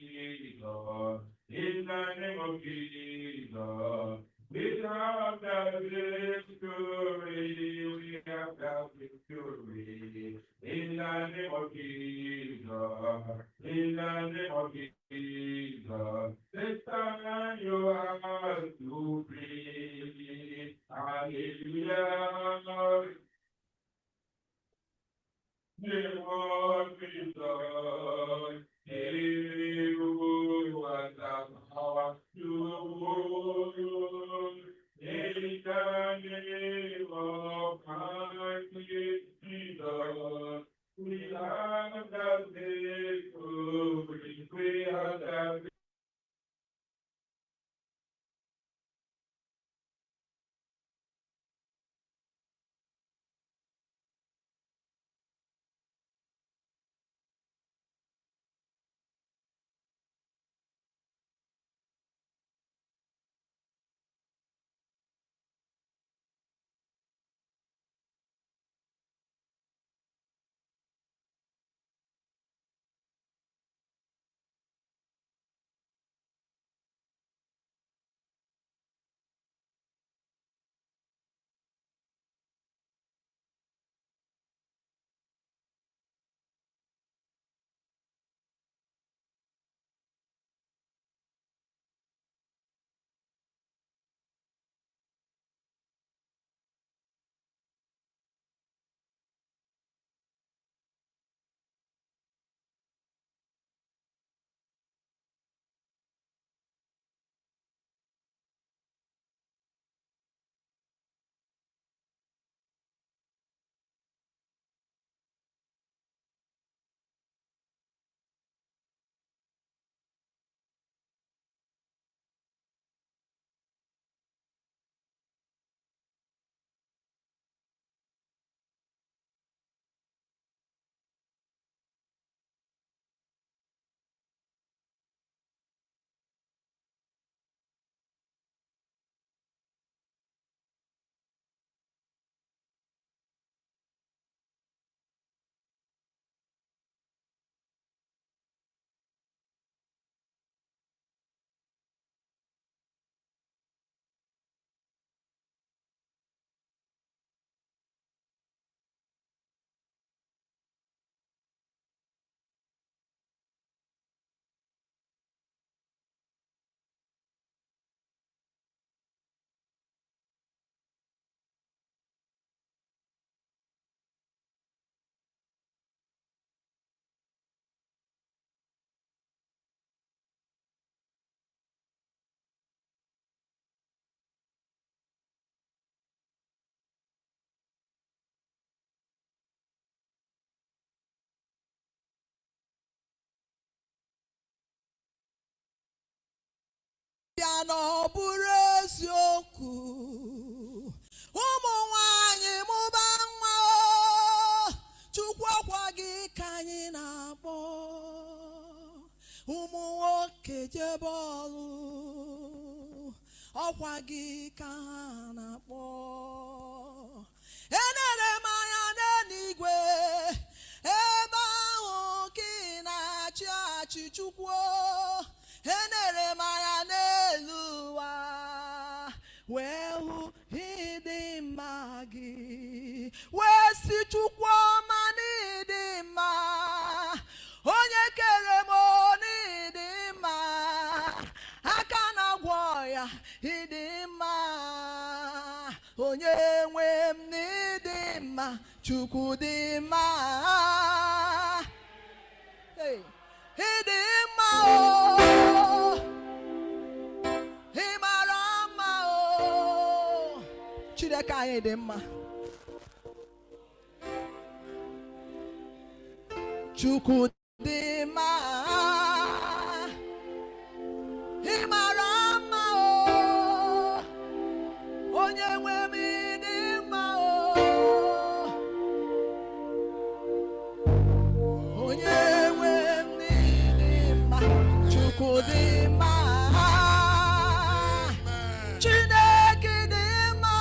Jesus, in the name of Jesus, we have the victory, we have the victory. In the name of Jesus, in the name of Jesus, this time you have to free. Hallelujah. Name of Jesus, you are the power to rule. In the name of Christ Jesus, we have the victory, we have the ya na ọ bụrụ eziokwu ụmụ nwanyị mụba nwa Chukwu ọkwa gị ka anyị na-akpọ ụmụ nwoke jebe ọlụ ọkwa gị ka ha na-akpọ enere m anya n'eluigwe ebe ahụ ka ị na-achị achị Chukwu enere m anya n'elu ụwa wee hụ ịdị mma gị wee si Chukwu ọma n'ịdị mma onye kere m n'ịdị mma aka na-agwọ ya ịdị mma onye nwe m n'ịdị mma Chukwu dị mma ịdị mma ị mara mma Chineke anyị dị mma Chukwu dị mma ị mara mma onye nwe m ịdị mma onye nwe m n'ịdị mma Chukwu dị mma Chineke dị mma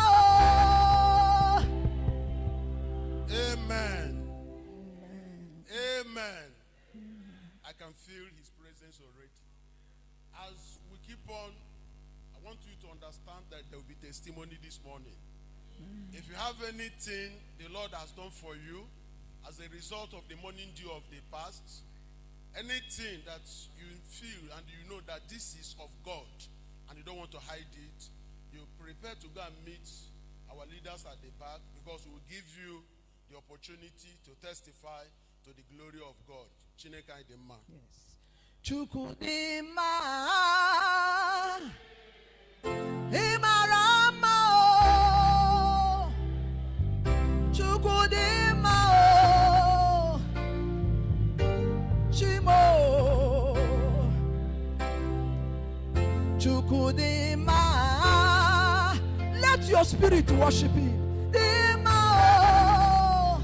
Amen. Amen. understand that there will be testimony this morning. If you have anything the Lord has done for you as a result of the morning dew of the past, anything that you feel and you know that this is of God and you don't want to hide it, you prepare to go and meet our leaders at the back, because we will give you the opportunity to testify to the glory of God. Chineke dị mma. Yes. Chukwu dị mma, ị mara mma o. Chukwu dị mma o. Chimo. Chukwu dị mma. Let your spirit worship him. Dị mma o.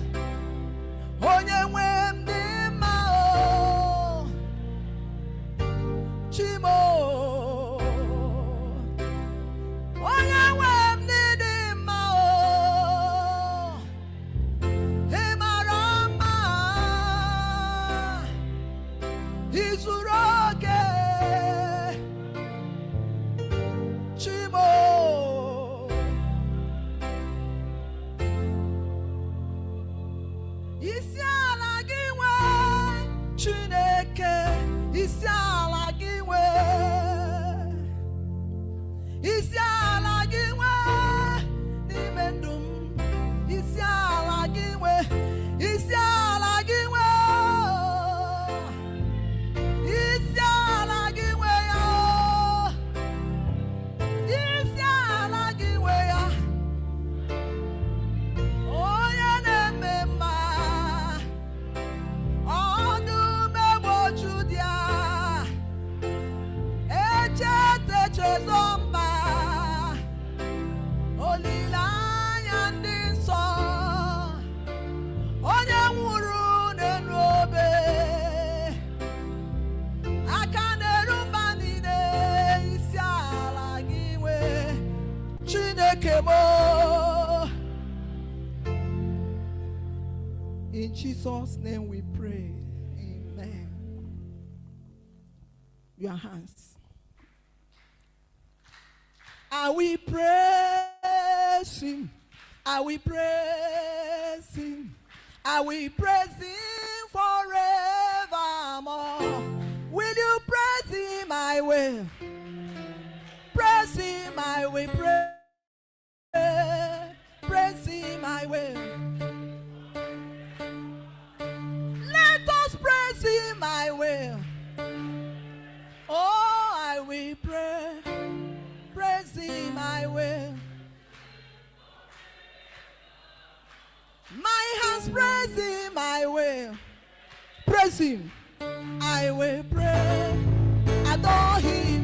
Onye nwe m dị mma o. Chimo. Onye nwe m dị mma o. Ị mara mma. Ị zuru oke. Chimo. Isi ala gị nwe Chineke, isi ala gị nwe, isi ala gị nwe n'ime ndụ m, isi ala gị nwe, isi ala gị nwe, isi ala gị nwe ya, isi ala gị nwe ya. Onye na-eme mma, ọdụm egbochu dị a, echeta echezọ mba, olileanya ndị nsọ, onye nwụrụ n'elu obe, aka na-eru mba niile, isi ala gị nwe Chineke mo. In Jesus' name we pray. Amen. Your hands. I will praise him. I will praise him. I will praise him forevermore. Will you praise him? I will. Praise him, I will pray. Praise him, I will. Let us praise him, I will. Oh, I will pray. Praise him, I will. My hands praise him, I will. Praise him, I will pray. Adore him.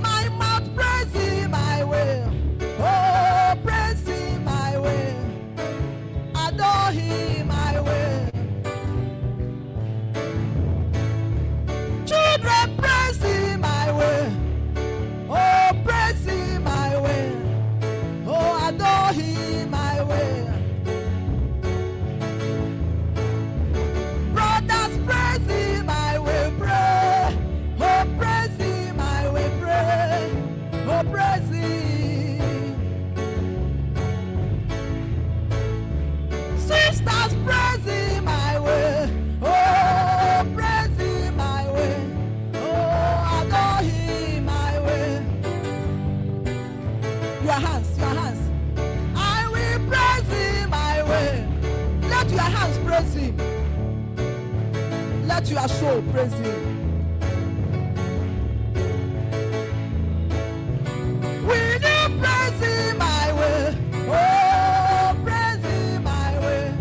My mouth praise him, I will. Oh, praise him, I will. Adore him, I will. Children praise him, I will. Oh, praise him, I will. Oh, adore him, I will. Brothers praise him, I will pray. Oh, praise him, I will pray. Oh, praise him. Sisters praise him, I will. Oh, praise him, I will. Oh, adore him, I will. Your hands, your hands. I will praise him, I will. Let your hands praise him. Let your soul praise him. Will you praise him, I will. Oh, praise him, I will.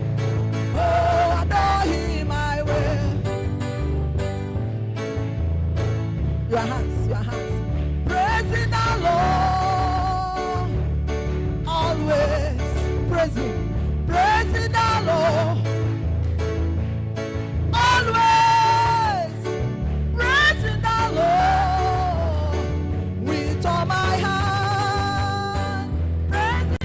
Oh, adore him, I will. Your hands, your hands. Praising the Lord. Always praise him. Praising the Lord. Always praising the Lord. With all my heart. Praising.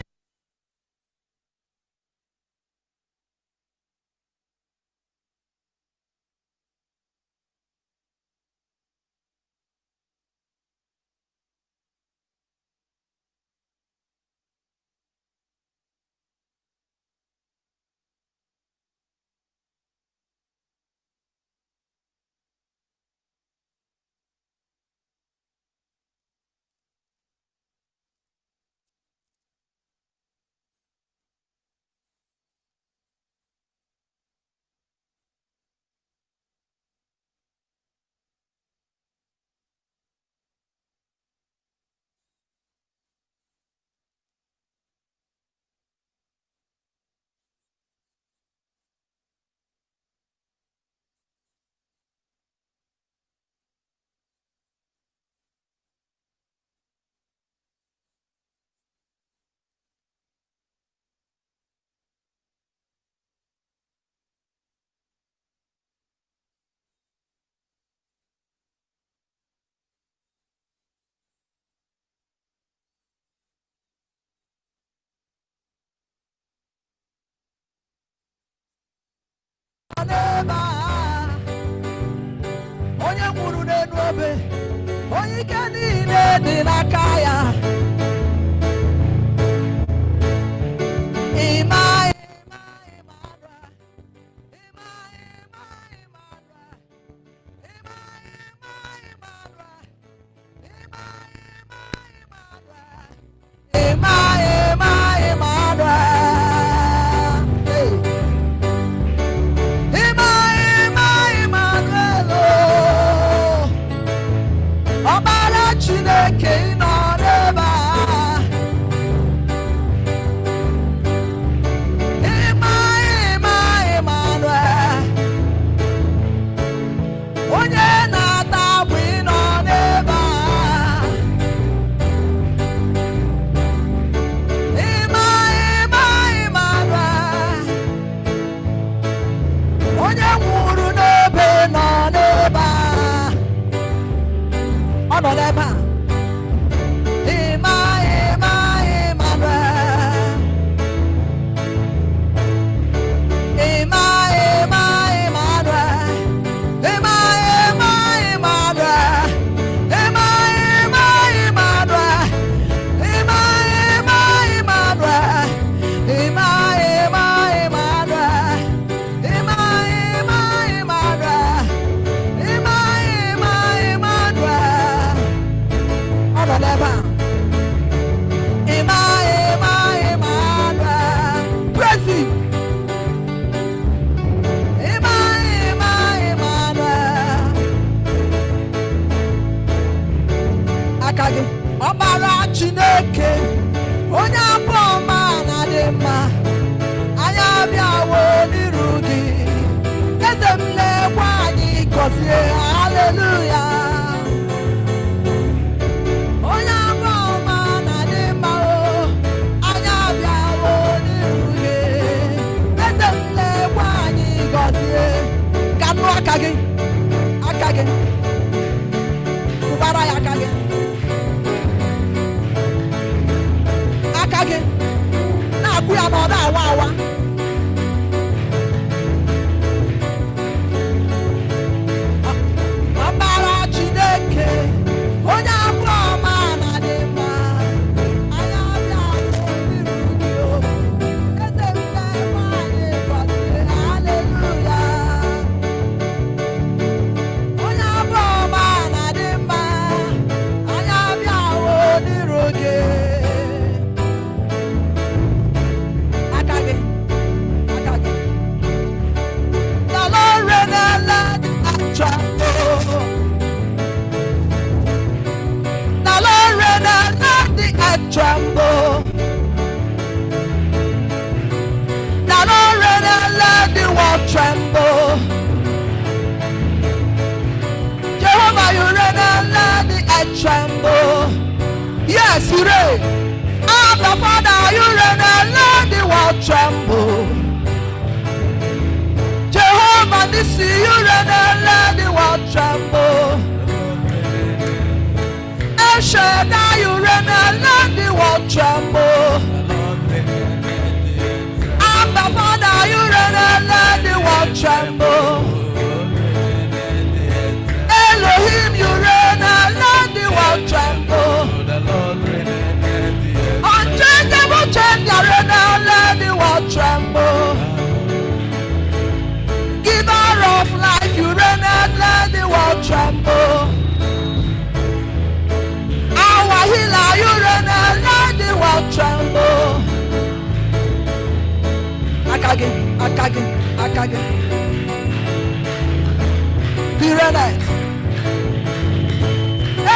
onye nwụrụ n'elu obe, onye ike niile dị n'aka ya.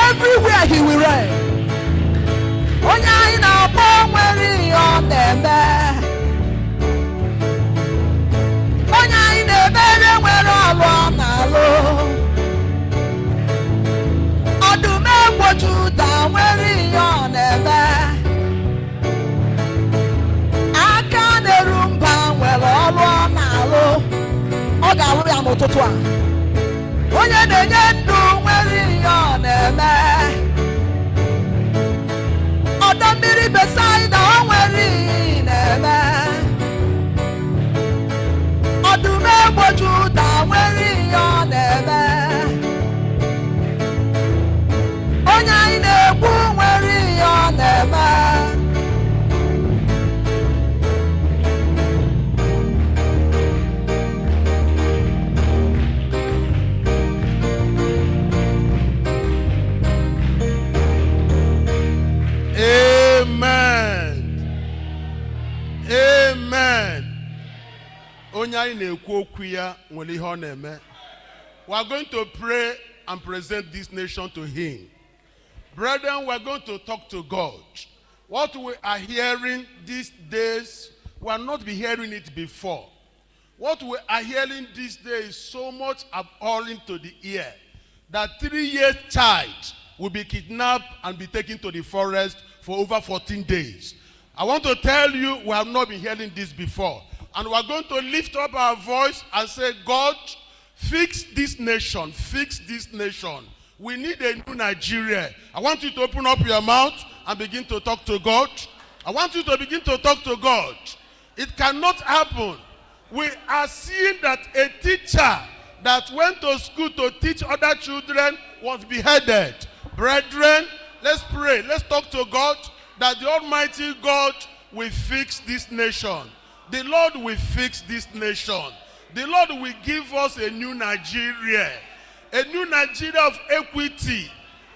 Everywhere he will reign. Onye anyị na-akpọ nwere ihe ọ na-eme. Onye anyị na-emere nwere ọrụ ọ na-alụ. Ọdụm egwu Juda nwere ihe ọ na-eme. Aka na-eru mba nwere ọrụ ọ na-alụ. Ọ ga-alụ ya n'ụtụtụ a. Onye na-enye ndụ nwere ihe ọ na-eme. Ọdọ mmiri Besaida o nwere ihe na-eme. Ọdụm egwu Juda nwere ihe ọ na-eme. We are going to pray and present this nation to him. Brethren, we are going to talk to God. What we are hearing these days, we are not be hearing it before. What we are hearing these days is so much appalling to the ear that 3-year child will be kidnapped and be taken to the forest for over 14 days. I want to tell you, we have not been hearing this before. And we are going to lift up our voice and say, God, fix this nation, fix this nation. We need a new Nigeria. I want you to open up your mouth and begin to talk to God. I want you to begin to talk to God. It cannot happen. We are seeing that a teacher that went to school to teach other children was beheaded. Brethren, let's pray. Let's talk to God that the Almighty God will fix this nation. The Lord will fix this nation. The Lord will give us a new Nigeria. A new Nigeria of equity.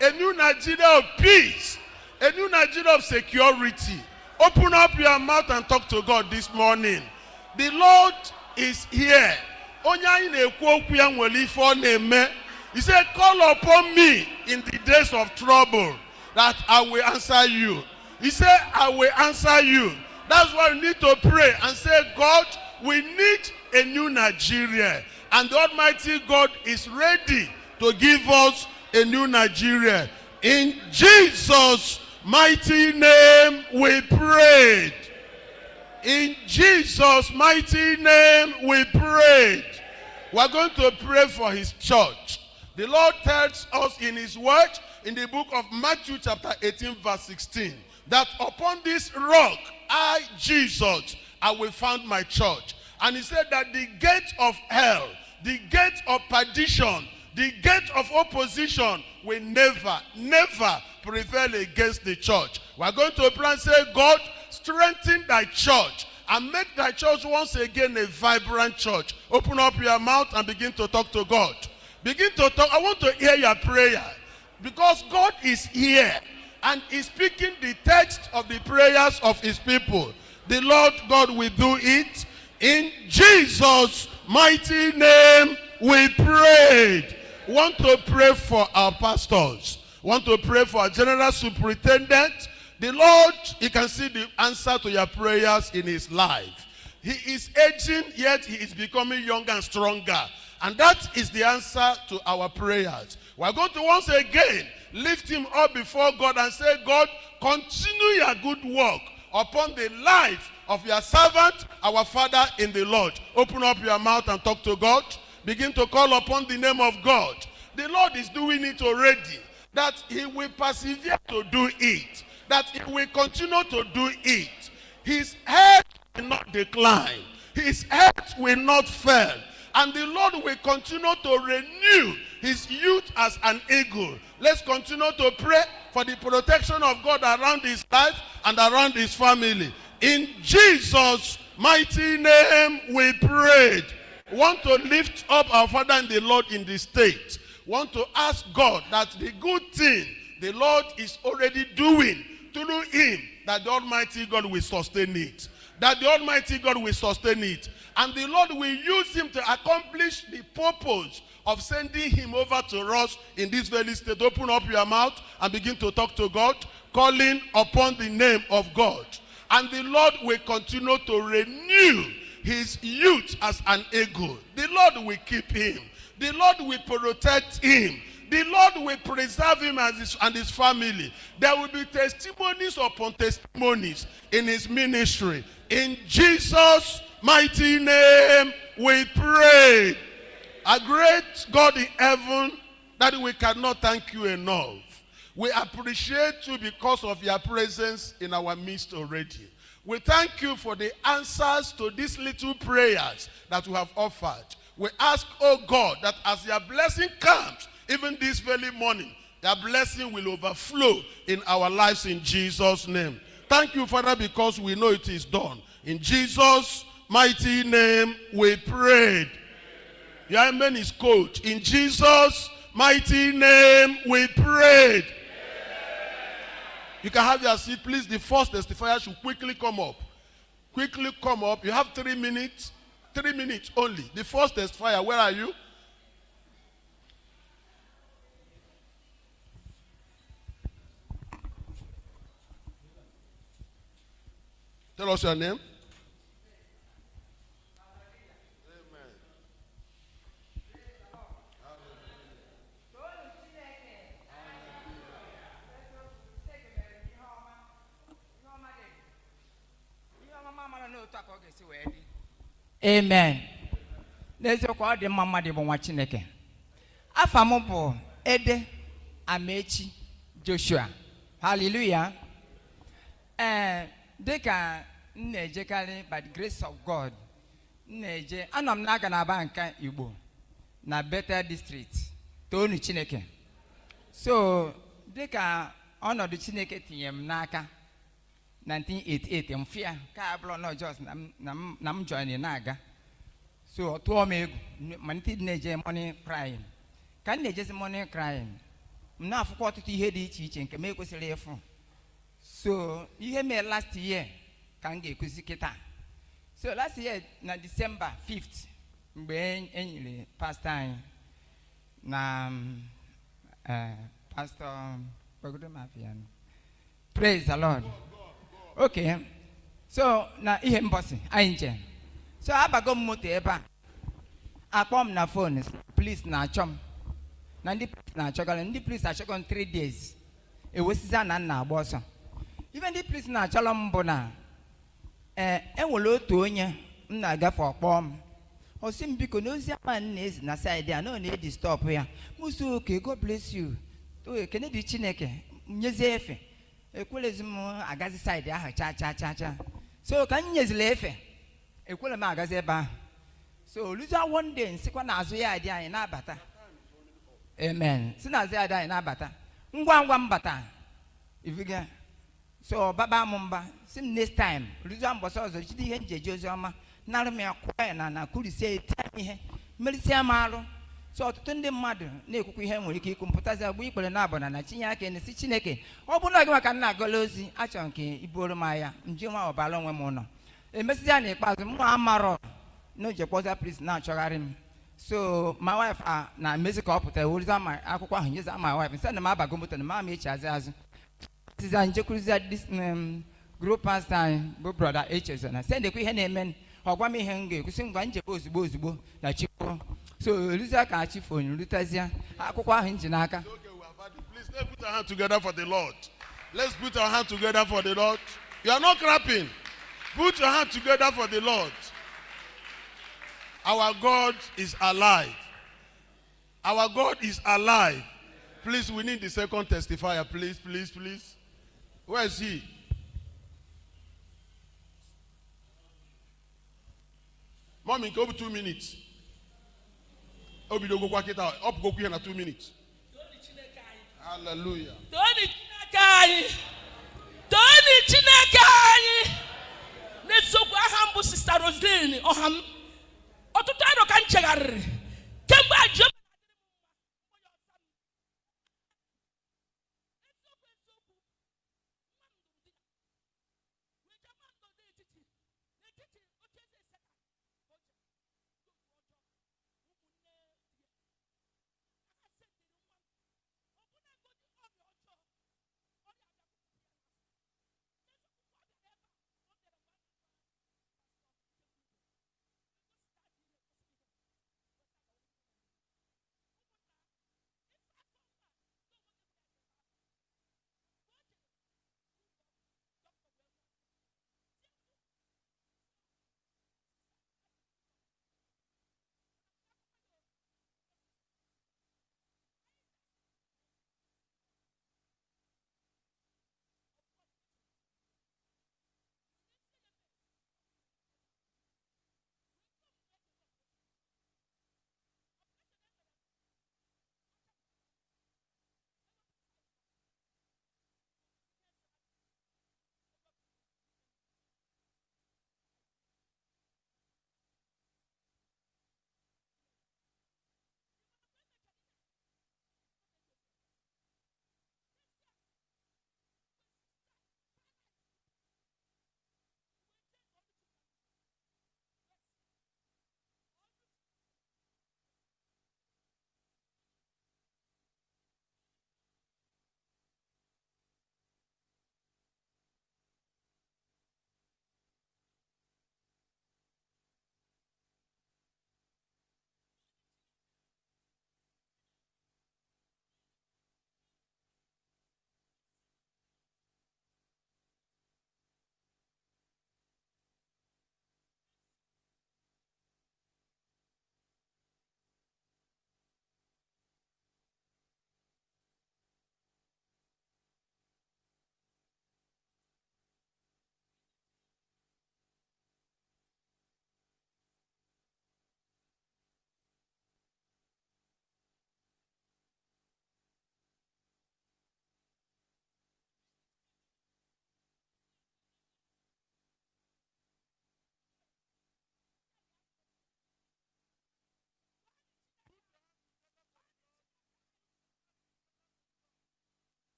A new Nigeria of peace. A new Nigeria of security. Open up your mouth and talk to God this morning. The Lord is here. He said, call upon me in the days of trouble that I will answer you. He said, I will answer you. That's why we need to pray and say, God, we need a new Nigeria. And the Almighty God is ready to give us a new Nigeria. In Jesus' mighty name we prayed. In Jesus' mighty name we prayed. We're going to pray for his church. The Lord tells us in his word, in the book of Matthew chapter 18 verse 16, that upon this rock, I, Jesus, I will found my church. And he said that the gate of hell, the gate of perdition, the gate of opposition will never, never prevail against the church. We're going to pray and say, God, strengthen thy church and make thy church once again a vibrant church. Open up your mouth and begin to talk to God. Begin to talk. I want to hear your prayer because God is here and is speaking the text of the prayers of his people. The Lord God will do it. In Jesus' mighty name we prayed. Want to pray for our pastors. Want to pray for our general superintendent. The Lord, you can see the answer to your prayers in his life. He is aging, yet he is becoming younger and stronger. And that is the answer to our prayers. We are going to once again lift him up before God and say, God, continue your good work upon the life of your servant, our Father in the Lord. Open up your mouth and talk to God. Begin to call upon the name of God. The Lord is doing it already. That he will persevere to do it. That he will continue to do it. His health will not decline. His health will not fail. And the Lord will continue to renew his youth as an eagle. Let's continue to pray for the protection of God around his life and around his family. In Jesus' mighty name we prayed. Want to lift up our Father in the Lord in the state. Want to ask God that the good thing the Lord is already doing through him, that the Almighty God will sustain it. That the Almighty God will sustain it. And the Lord will use him to accomplish the purpose of sending him over to us in this very state. Open up your mouth and begin to talk to God, calling upon the name of God. And the Lord will continue to renew his youth as an eagle. The Lord will keep him. The Lord will protect him. The Lord will preserve him and his family. There will be testimonies upon testimonies in his ministry. In Jesus' mighty name we pray. A great God in heaven, that we cannot thank you enough. We appreciate you because of your presence in our midst already. We thank you for the answers to these little prayers that we have offered. We ask, oh God, that as your blessing comes, even this very morning, your blessing will overflow in our lives in Jesus' name. Thank you, Father, because we know it is done. In Jesus' mighty name we prayed. Your amen is cold. In Jesus' mighty name we prayed. You can have your seat, please. The first testifier should quickly come up. Quickly come up. You have 3 minutes 3 minutes only. The first testifier, where are you? Tell us your name. Amen. There's a call the mama de Bonwachineke. Afamopo Ede Amechi Joshua. Hallelujah. They can nejekali by the grace of God. Neje anam naga na banka Igbo na better district. Tonu Chineke. So they can honor the Chineke tiyem naka. 1988 mfia ka ablo no just nam join naga so to me manti neje money crying kan neje money crying na afukọ ọtụtụ ihe dị iche iche nke me kwesịrị efu so ihe me last year kan ga-ekuzi kita so last year na December 5th mgbe enyere pastor anyị na pastor Pagodo Mafia. Praise the Lord. Okay, so na ihe mbosi anyị so abago moto ebe a akpọ m na phone please na achọm na ndị police na achọgala ndị police achọgọ 3 days ewesiza na nna agba ọsọ even ndị police na achọlọ m bụ na enwere otu onye m na-agafe ọkpọ m osi m biko n'ozi ama na-ezi na side a na na-edi stop ya musu okay God bless you ekene dị Chineke nyezie efe ekwelezi m agazi side ahụ cha so ka nyezile efe ekwele m agazi ebe ahụ so luza one day nsikwa na azụ ya dị anyị na-abata amen si na azụ ya dị anyị na-abata ngwa mbata ifiga so baba m mba si next time luza mbọsọ ọzọ jide ihe njeje ozi ọma nara m ya kwa ya na kurisie tia ihe merisia m arụ so ọtụtụ ndị mmadụ na-ekwukwa ihe nwere ike ikwu mpụtazi agba ikpere na-abụna na chinye aka n'isi Chineke ọ bụrụ na gị maka nna agọla ozi achọrọ nke iburu m aya nji nwa ọbara onwe m ụlọ emesịa n'ikpeazụ m amarọ na ojekpọza pris na-achọgharị m so my wife na mezi ka ọ pụtara weriza ma akwụkwọ ahụ nyeza my wife nsị na m abago moto na m echi azụ tiza njekwurizia dis group pastor anyị bụ brother Echezo na sị ndekwa ihe na-eme ọgwa m ihe m ga-ekwusi ngwa njebe ozugbo na chikwo so Lucia ka chi phone lutazia akwụkwọ ahụ nji n'aka. Please let's put our hand together for the Lord. Let's put our hand together for the Lord. You are not clapping. Put your hand together for the Lord. Our God is alive. Our God is alive. Please, we need the second testifier. Please. Where is he? Mommy, go 2 minutes. Obidogo kwa kita up go here na 2 minutes. Hallelujah. Tony Chineke anyị n'esokwu aha mbụ Sister Roslyn ọham ọtụtụ arọ ka nchegharịrị kemgbe ajọ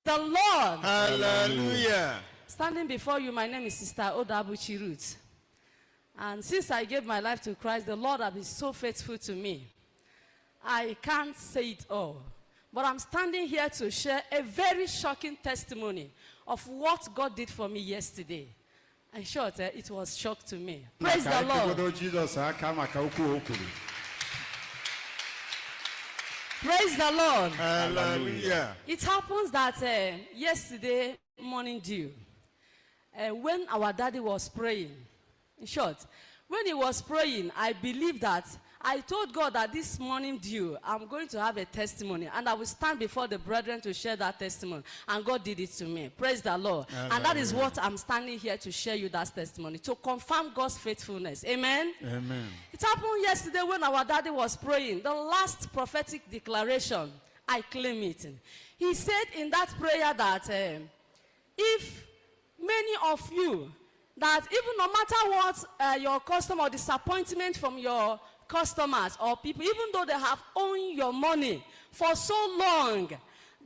The Lord. Hallelujah. Standing before you, my name is Sister Odabuchi Ruth. And since I gave my life to Christ, the Lord has been so faithful to me. I can't say it all. But I'm standing here to share a very shocking testimony of what God did for me yesterday. In short, it was shock to me. Praise the Lord. Praise the Lord. Hallelujah. It happens that yesterday morning dew, when our daddy was praying, in short, when he was praying, I believe that I told God that this morning dew, I'm going to have a testimony, and I will stand before the brethren to share that testimony, and God did it to me. Praise the Lord. And that is what I'm standing here to share you that testimony, to confirm God's faithfulness. Amen? Amen. It happened yesterday when our daddy was praying, the last prophetic declaration, I claim it. He said in that prayer that if many of you, that even no matter what your customer or disappointment from your customers or people, even though they have owned your money for so long,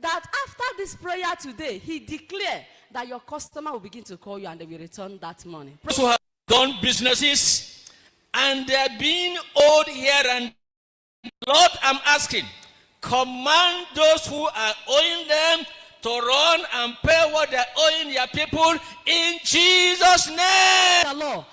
that after this prayer today, he declared that your customer will begin to call you and they will return that money. Those who have done businesses and they're being owed here and Lord, I'm asking, command those who are owing them to run and pay what they're owing their people in Jesus' name. The Lord.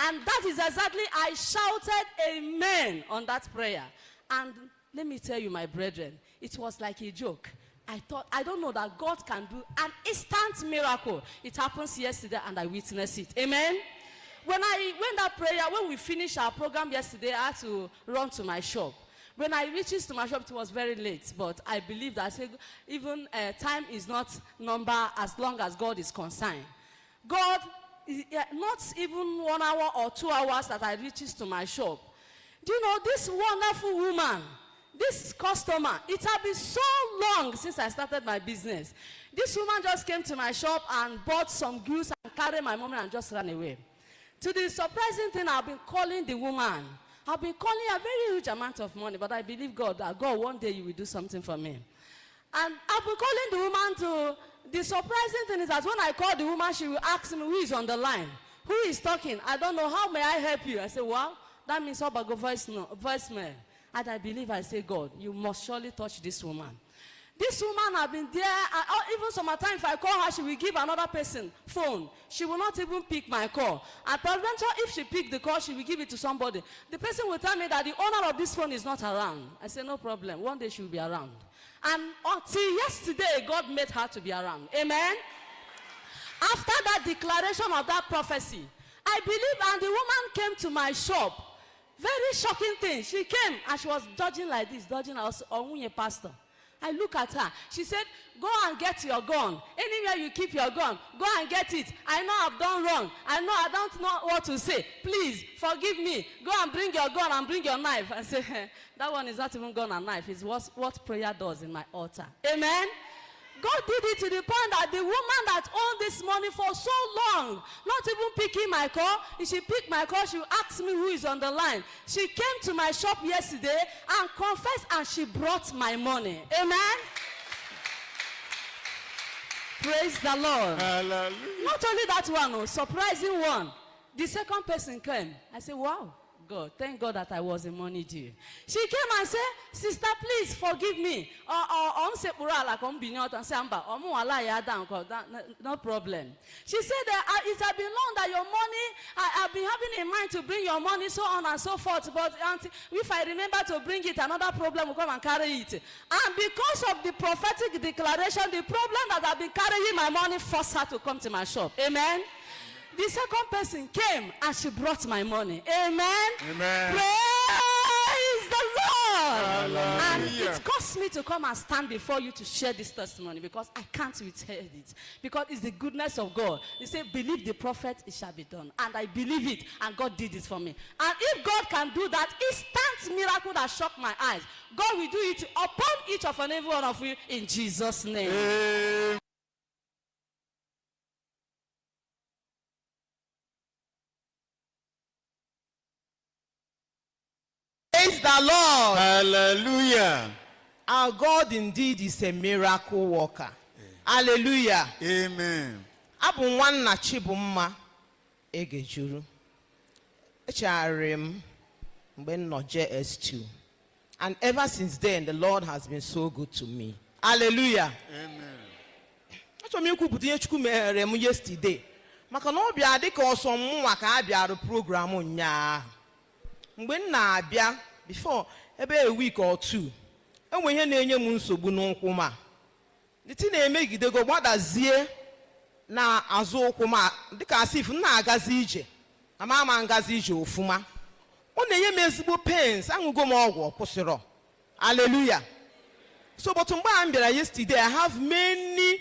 And that is exactly, I shouted amen on that prayer. And let me tell you, my brethren, it was like a joke. I thought, I don't know that God can do an instant miracle. It happens yesterday and I witnessed it. Amen? When we finished our program yesterday, I had to run to my shop. When I reached to my shop, it was very late. But I believe that even time is not number as long as God is concerned. God, not even 1 hour or 2 hours that I reached to my shop. Do you know, this wonderful woman, this customer, it had been so long since I started my business. This woman just came to my shop and bought some goods and carried my money and just ran away. To the surprising thing, I've been calling the woman. I've been calling a very huge amount of money, but I believe God, that God, one day you will do something for me. And I've been calling the woman to, the surprising thing is that when I call the woman, she will ask me who is on the line. Who is talking? I don't know, how may I help you? I say, well, that means I'll go voicemail. And I believe, I say, God, you must surely touch this woman. This woman has been there, even sometimes if I call her, she will give another person phone. She will not even pick my call. And peradventure, if she pick the call, she will give it to somebody. The person will tell me that the owner of this phone is not around. I say, no problem. One day she will be around. And until yesterday, God made her to be around. Amen? After that declaration of that prophecy, I believe, and the woman came to my shop. Very shocking thing. She came and she was dodging like this, dodging us, a pastor. I look at her. She said, go and get your gun. Anywhere you keep your gun, go and get it. I know I've done wrong. I know I don't know what to say. Please, forgive me. Go and bring your gun and bring your knife. I say, that one is not even gun and knife. It's what prayer does in my altar. Amen? God did it to the point that the woman that owned this money for so long, not even picking my call, if she picked my call, she would ask me who is on the line. She came to my shop yesterday and confessed, and she brought my money. Amen? Praise the Lord. Hallelujah. Not only that one, surprising one. The second person came. I said, wow. God, thank God that I was in money due. She came and said, sister, please forgive me. No problem. She said that it had been long that your money, I've been having in mind to bring your money, so on and so forth. But if I remember to bring it, another problem will come and carry it. And because of the prophetic declaration, the problem that I've been carrying my money forced her to come to my shop. Amen. The second person came and she brought my money. Amen. Amen. Praise the Lord. Hallelujah. And it cost me to come and stand before you to share this testimony because I can't withhold it. Because it's the goodness of God. He said, believe the prophet, it shall be done. And I believe it, and God did it for me. And if God can do that instant miracle that shocked my eyes, God will do it upon each of and every one of you in Jesus' name. Amen. Praise the Lord. Hallelujah. Our God indeed is a miracle worker. Hallelujah. Amen. Abụ nwanna Chibumma Egejuru. Echere m mgbe m nọ JS2. And ever since then, the Lord has been so good to me. Hallelujah. Amen. Achọrọ m ikwupụta ihe Chukwu mere m yesterday. Maka na ọ bịa dịka ọsọ mụnwa ka a bịara program ụnyaahụ. Mgbe m na-abịa, before ebe a week or two, enwe ihe na-enye m nsogbu n'ụkwụ ma. Dịtị na-emegidego gbadazie na azụ ụkwụ ma dịka asị if m na-agazi ije. Ama ngazi ije ofuma. Ọ na-enye m ezigbo pains, aṅụgo m ọgwụ kwụsịrọ. Hallelujah. So but mgbe a m bịara yesterday, I have many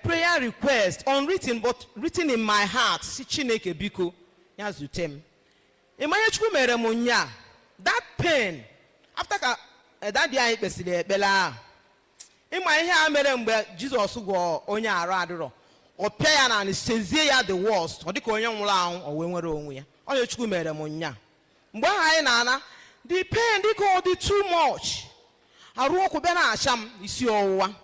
prayer requests, unwritten but written in my heart. Si Chineke biko ya zute m. Ịmanye Chukwu mere m nya. That pain, after ka that day anyị kpesịrị ekpere ahụ. Ịma ihe a mere mgbe Jizọs gwọọ onye arụ adịrọ. Ọ pịa ya na anestezie ya the worst. Ọ dịka onye nwụrụ anwụ o wee nwere onwe ya. Onye Chukwu mere m nya. Mgbe ahụ anyị na-ana, the pain dịka ọ dị too much. Arụ ọkụ bịa na-acha m isi ọwụwa.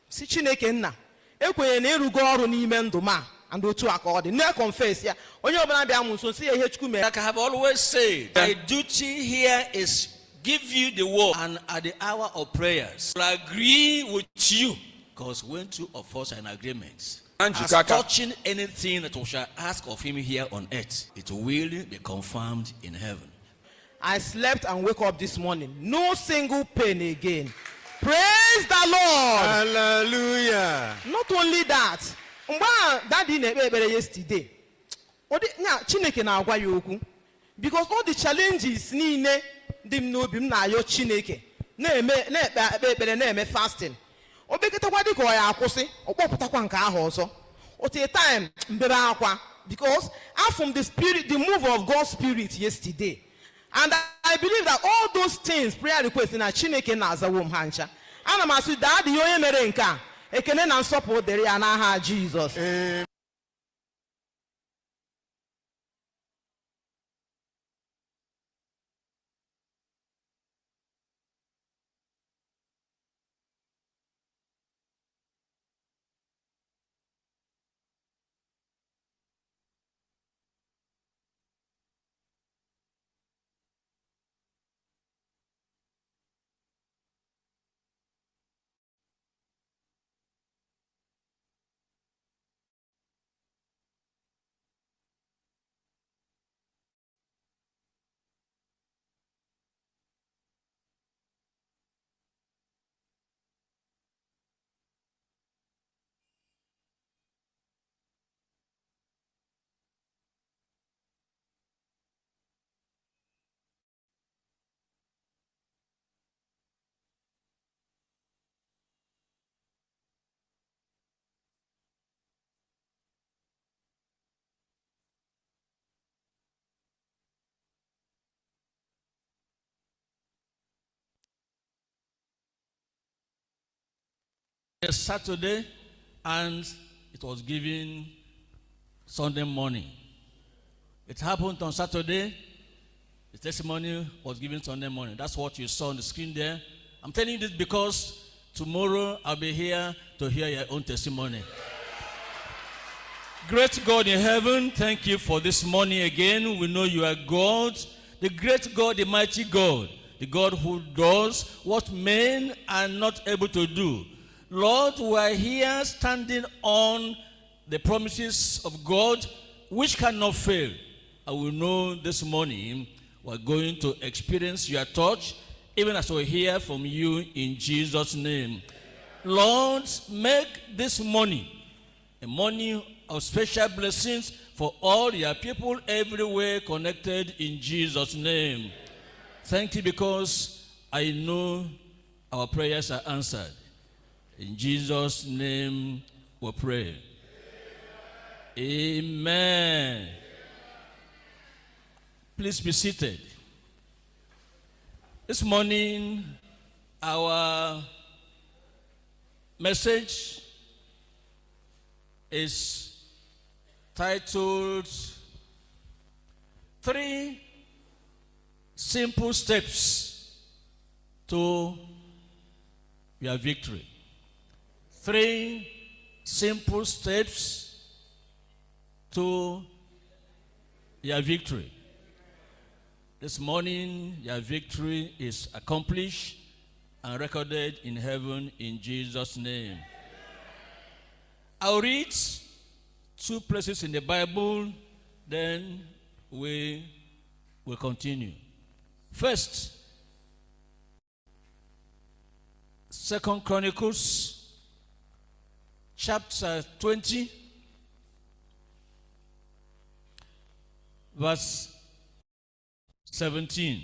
Si Chineke nna, ekwenye na ịrụgo ọrụ n'ime ndụ ma and otu aka ọ dị. Na-confess ya. Onye ọbụla bịa m nso si ya ihe Chukwu mere. Like I have always said, my duty here is give you the word, and at the hour of prayers, I agree with you, because when two of us are in agreement, as touching anything that we shall ask of him here on earth, it will be confirmed in heaven. I slept and woke up this morning. No single pain again. Praise the Lord. Hallelujah. Not only that, Daddy na-ekpe yesterday. Chineke na-agwa ya okwu. Because all the challenges niile dị m n'obi m na-ayọ Chineke na-ekpe ekpere na-eme fasting. Obeketakwa dịka ọ ya akwụsị, ọ kpọpụtakwa nke ahụ ọzọ. At a time, mbere akwa, because I'm from the spirit, the move of God's spirit yesterday. And I believe that all those things, prayer requests, in a Chineke na azawo m ha ncha. Ana m asị Daddy onye mere nke a, ekene na nsọpụrụ dịrị ya n'aha Jesus. Saturday, and it was given Sunday morning. It happened on Saturday. The testimony was given Sunday morning. That's what you saw on the screen there. I'm telling you this because tomorrow I'll be here to hear your own testimony. Great God in heaven, thank you for this morning again. We know you are God, the great God, the mighty God, the God who does what men are not able to do. Lord, we are here standing on the promises of God which cannot fail. And we know this morning we're going to experience your touch even as we hear from you in Jesus' name. Lord, make this morning a morning of special blessings for all your people everywhere connected in Jesus' name. Thank you because I know our prayers are answered. In Jesus' name we pray. Amen. Please be seated. This morning, our message is titled 3 Simple Steps to Your Victory. 3 simple steps to your victory. This morning, your victory is accomplished and recorded in heaven in Jesus' name. I'll read 2 places in the Bible, then we will continue. First, 2 Chronicles chapter 20, verse 17.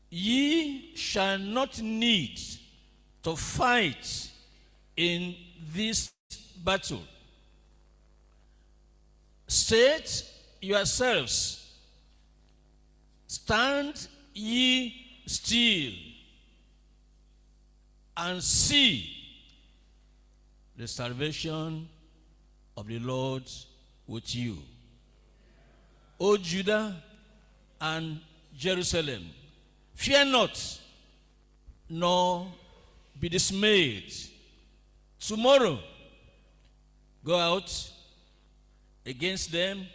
Ye shall not need to fight in this battle. Set yourselves, stand ye still, and see the salvation of the Lord with you. O Judah and Jerusalem, fear not, nor be dismayed. Tomorrow, go out against them,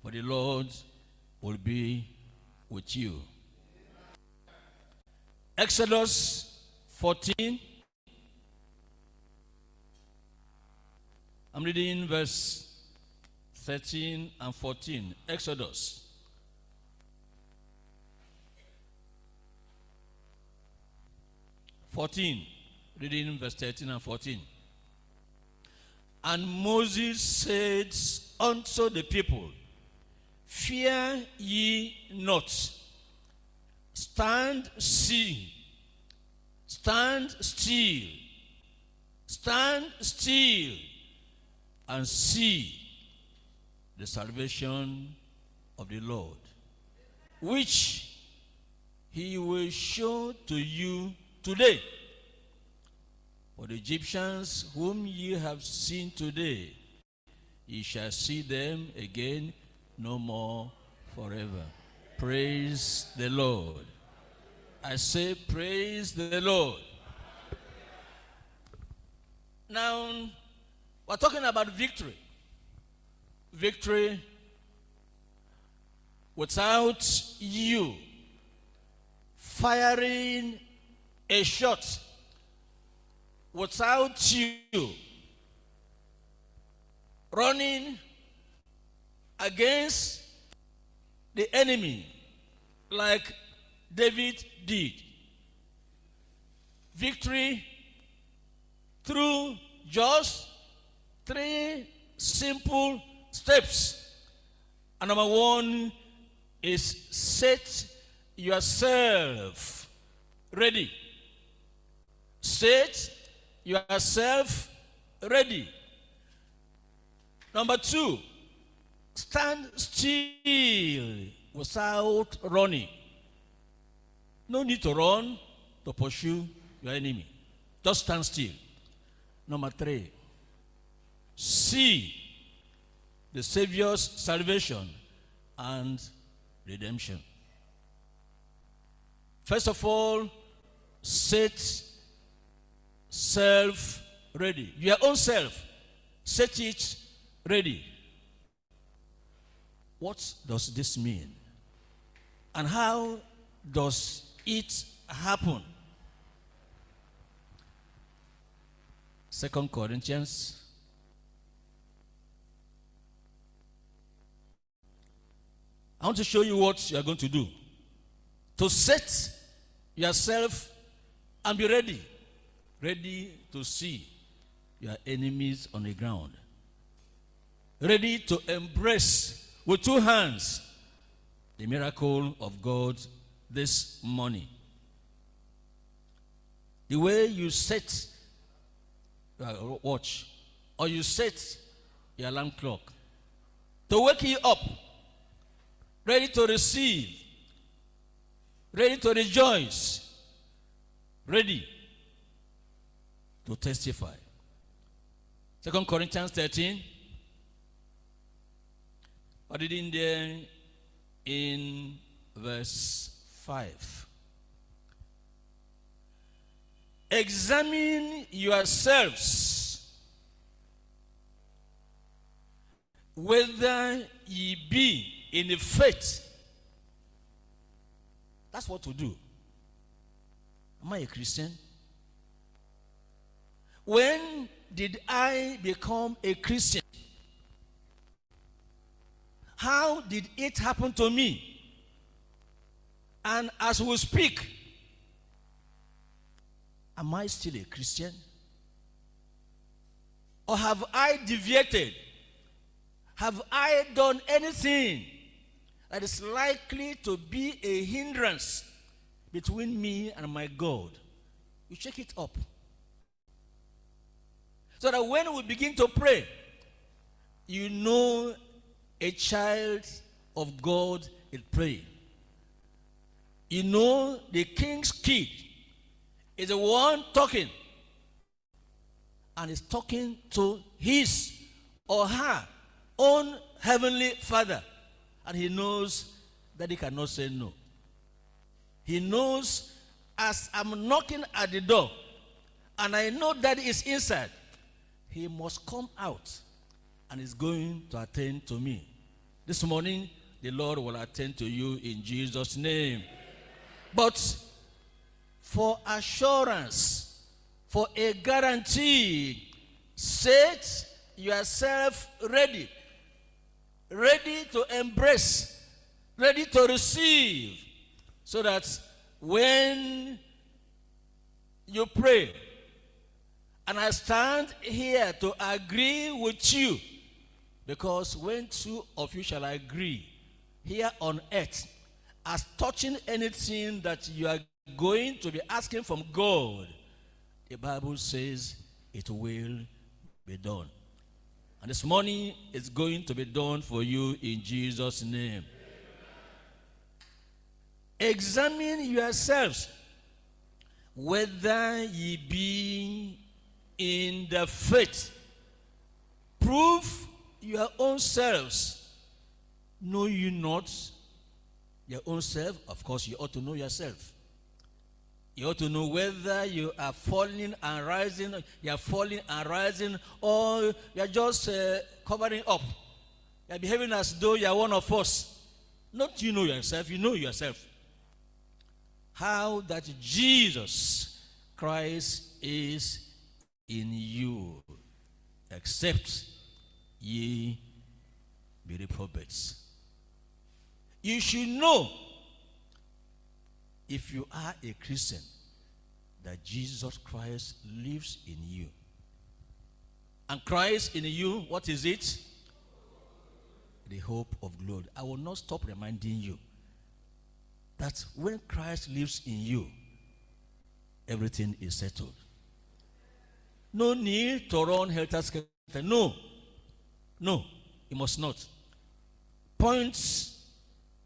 for the Lord will be with you. Exodus 14. I'm reading verse 13 and 14. Exodus. Reading verse 13 and 14. And Moses said unto the people, fear ye not, stand still, and see the salvation of the Lord, which he will show to you today. For the Egyptians whom ye have seen today, ye shall see them again no more forever. Praise the Lord. I say, praise the Lord. Now, we're talking about victory. Victory without you firing a shot, without you running against the enemy like David did. Victory through just 3 simple steps. And number 1 is set yourself ready. Set yourself ready. Number 2, stand still without running. No need to run to pursue your enemy. Just stand still. Number 3, see the Savior's salvation and redemption. First of all, set self ready. Your own self, set it ready. What does this mean? And how does it happen? 2 Corinthians I want to show you what you are going to do to set yourself and be ready. Ready to see your enemies on the ground. Ready to embrace with 2 hands the miracle of God this morning. The way you set your watch or you set your alarm clock to wake you up, ready to receive, ready to rejoice, ready to testify. 2 Corinthians 13. I did in there in verse 5. Examine yourselves whether ye be in the faith. That's what to do. Am I a Christian? When did I become a Christian? How did it happen to me? And as we speak, am I still a Christian? Or have I deviated? Have I done anything that is likely to be a hindrance between me and my God? You check it up. So that when we begin to pray, you know a child of God is praying. You know the king's kid is the one talking, and is talking to his or her own heavenly Father, and he knows that he cannot say no. He knows, as I'm knocking at the door and I know that is inside, he must come out and is going to attend to me. This morning, the Lord will attend to you in Jesus' name. But for assurance, for a guarantee, set yourself ready. Ready to embrace, ready to receive, so that when you pray, and I stand here to agree with you, because when two of you shall agree here on earth as touching anything that you are going to be asking from God, the Bible says it will be done. And this morning it's going to be done for you in Jesus' name. Examine yourselves whether ye be in the faith. Prove your own selves. Know you not your own self? Of course, you ought to know yourself. You ought to know whether you are falling and rising, you are falling and rising, or you are just covering up. You are behaving as though you are one of us. Not you know yourself, you know yourself. How that Jesus Christ is in you, except ye be reprobates. You should know, if you are a Christian, that Jesus Christ lives in you. And Christ in you, what is it? The hope of glory. I will not stop reminding you that when Christ lives in you, everything is settled. No need to run helter-skelter. No. No, you must not. Point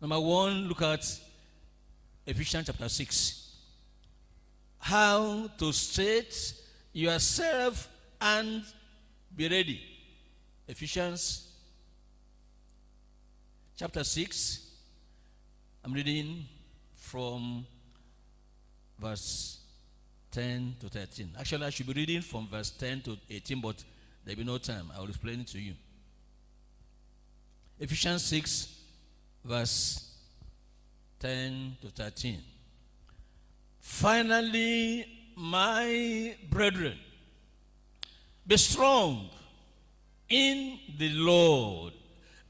number 1, look at Ephesians chapter 6. How to set yourself and be ready. Ephesians chapter 6. I'm reading from verse 10 to 13. Actually, I should be reading from verse 10 to 18, but there will be no time. I will explain it to you. Ephesians 6, verse 10 to 13. Finally, my brethren, be strong in the Lord.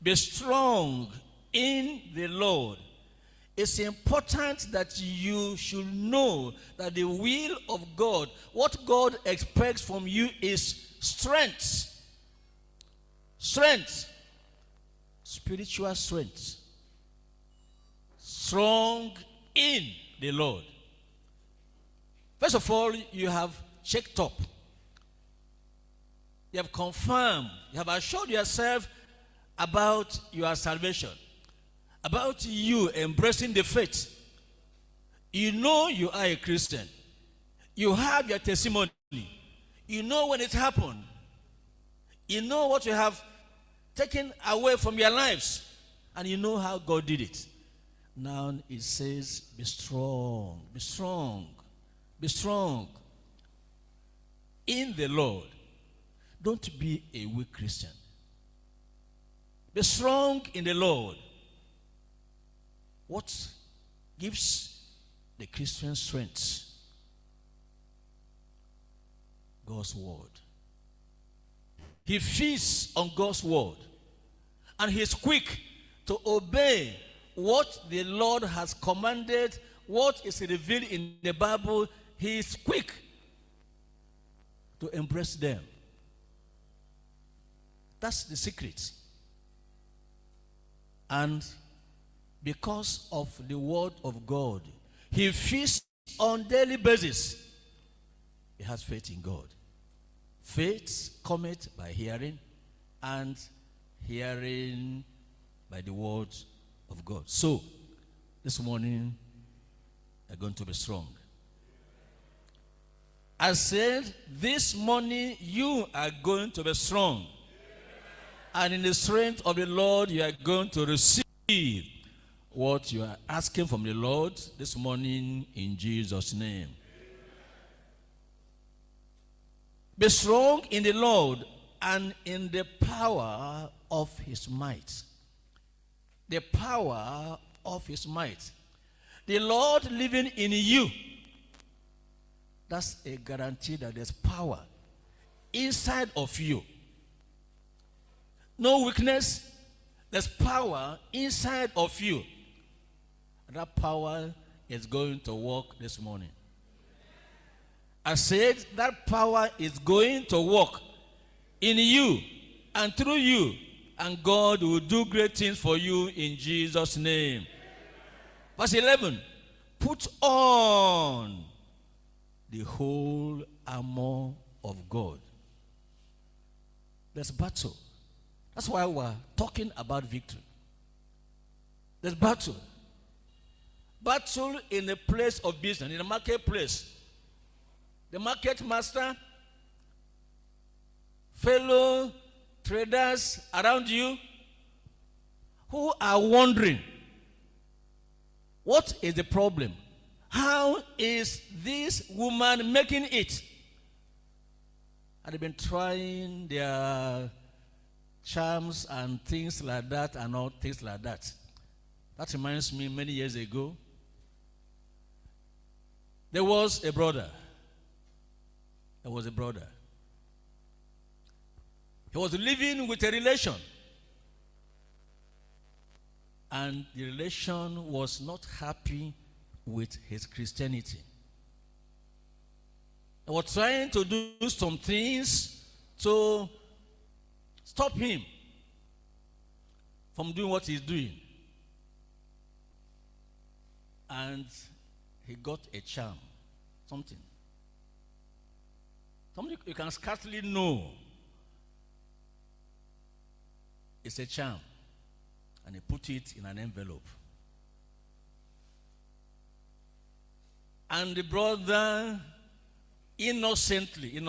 Be strong in the Lord. It's important that you should know that the will of God, what God expects from you, is strength. Strength. Spiritual strength. Strong in the Lord. First of all, you have checked up. You have confirmed. You have assured yourself about your salvation. About you embracing the faith. You know you are a Christian. You have your testimony. You know when it happened. You know what you have taken away from your lives. And you know how God did it. Now it says, be strong, be strong, be strong. in the Lord. Don't be a weak Christian. Be strong in the Lord. What gives the Christian strength? God's word. He feeds on God's word. And he is quick to obey what the Lord has commanded, what is revealed in the Bible. He is quick to embrace them. That's the secret. And because of the word of God, he feasts on daily basis. He has faith in God. Faith cometh by hearing, and hearing by the word of God. So, this morning, you're going to be strong. I said, this morning, you are going to be strong. And in the strength of the Lord, you are going to receive what you are asking from the Lord this morning in Jesus' name. Be strong in the Lord and in the power of his might. The power of his might. The Lord living in you. That's a guarantee that there's power inside of you. No weakness. There's power inside of you. That power is going to work this morning. I said that power is going to work in you and through you, and God will do great things for you in Jesus' name. Verse 11, put on the whole armor of God. There's battle. That's why we're talking about victory. There's battle. Battle in the place of business, in the marketplace. The market master, fellow traders around you who are wondering, what is the problem? How is this woman making it? And they've been trying their charms and things like that and all things like that. That reminds me, many years ago, there was a brother. He was living with a relation. And the relation was not happy with his Christianity. They were trying to do some things to stop him from doing what he's doing. And he got a charm, something you can scarcely know. It's a charm. And he put it in an envelope. And the brother innocently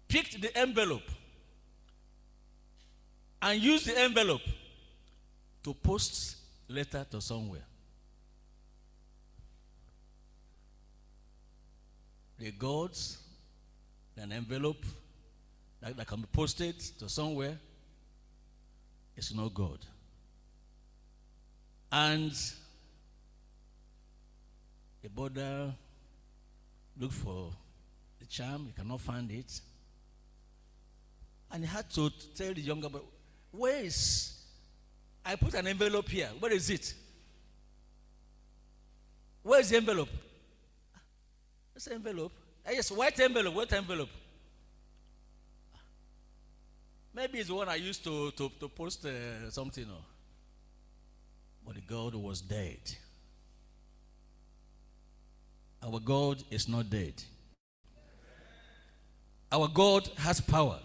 picked the envelope and used the envelope to post letter to somewhere. They got an envelope that can be posted to somewhere. It's not God. And the brother looked for the charm. He cannot find it. And he had to tell the younger boy, where is, I put an envelope here. Where is it? Where is the envelope? This envelope? Yes, white envelope. What envelope? Maybe it's the one I used to post something. But the God was dead. Our God is not dead. Our God has power.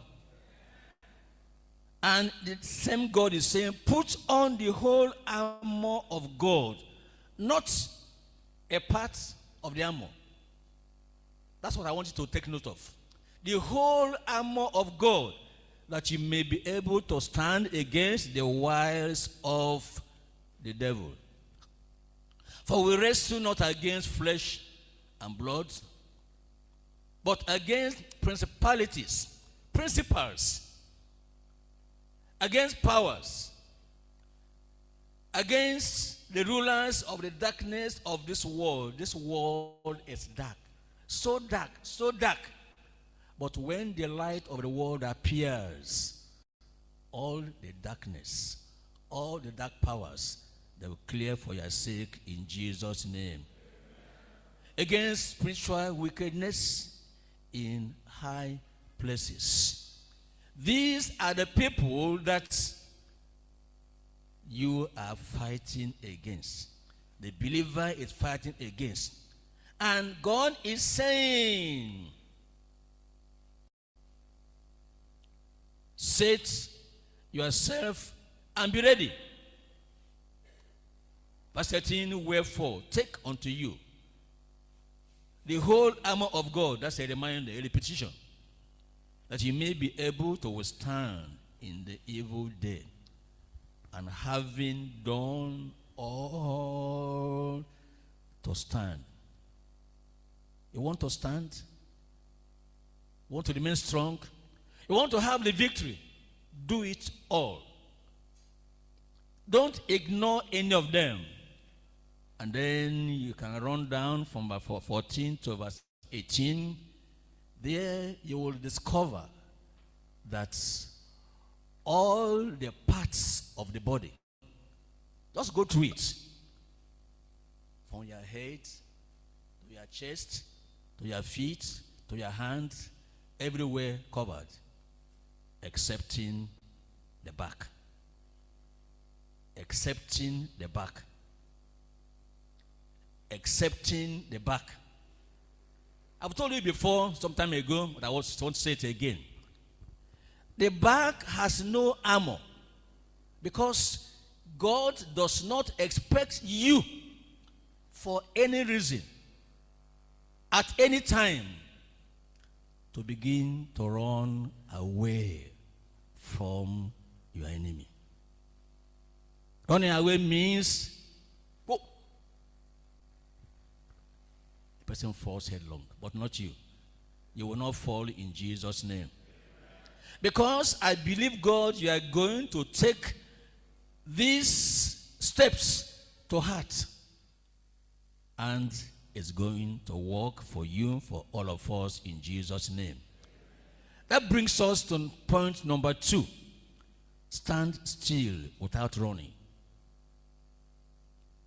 And the same God is saying, put on the whole armor of God, not a part of the armor. That's what I want you to take note of. The whole armor of God, that you may be able to stand against the wiles of the devil. For we wrestle not against flesh and blood, but against principalities, principals, against powers, against the rulers of the darkness of this world. This world is dark, so dark, so dark. But when the light of the world appears, all the darkness, all the dark powers, they will clear for your sake in Jesus' name. Against spiritual wickedness in high places. These are the people that you are fighting against. The believer is fighting against. And God is saying, set yourself and be ready. Verse 13, wherefore, take unto you the whole armor of God. That's a reminder, a repetition, that you may be able to withstand in the evil day. And having done all, to stand. You want to stand? You want to remain strong? You want to have the victory? Do it all. Don't ignore any of them. And then you can run down from verse 14 to verse 18. There you will discover that all the parts of the body, just go through it. From your head, to your chest, to your feet, to your hands, everywhere covered, excepting the back. Excepting the back. Excepting the back. I've told you before, some time ago, but I won't say it again. The back has no armor because God does not expect you for any reason, at any time, to begin to run away from your enemy. Running away means the person falls headlong, but not you. You will not fall in Jesus' name. Because I believe, God, you are going to take these steps to heart. And it's going to work for you, for all of us, in Jesus' name. That brings us to point number 2. Stand still without running.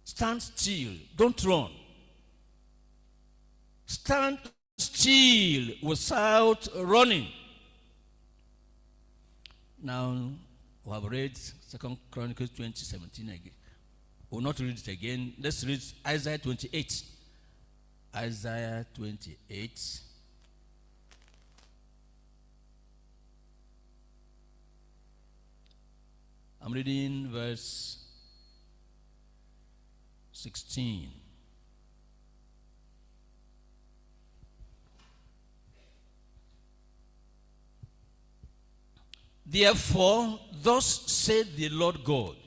Stand still. Don't run. Stand still without running. Now, we have read 2 Chronicles 20:17 again. We'll not read it again. Let's read Isaiah 28. Isaiah 28. I'm reading verse 16. Therefore, thus said the Lord God,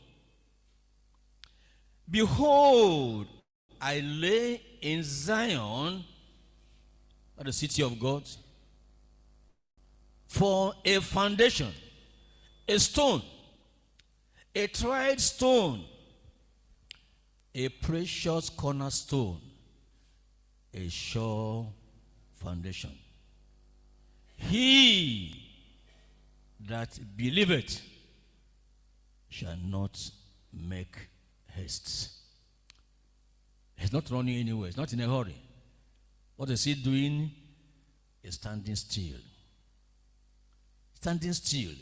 behold, I lay in Zion, the city of God, for a foundation, a stone, a tried stone, a precious cornerstone, a sure foundation. He that believeth shall not make haste. He's not running anywhere. He's not in a hurry. What is he doing? He's standing still. Standing still.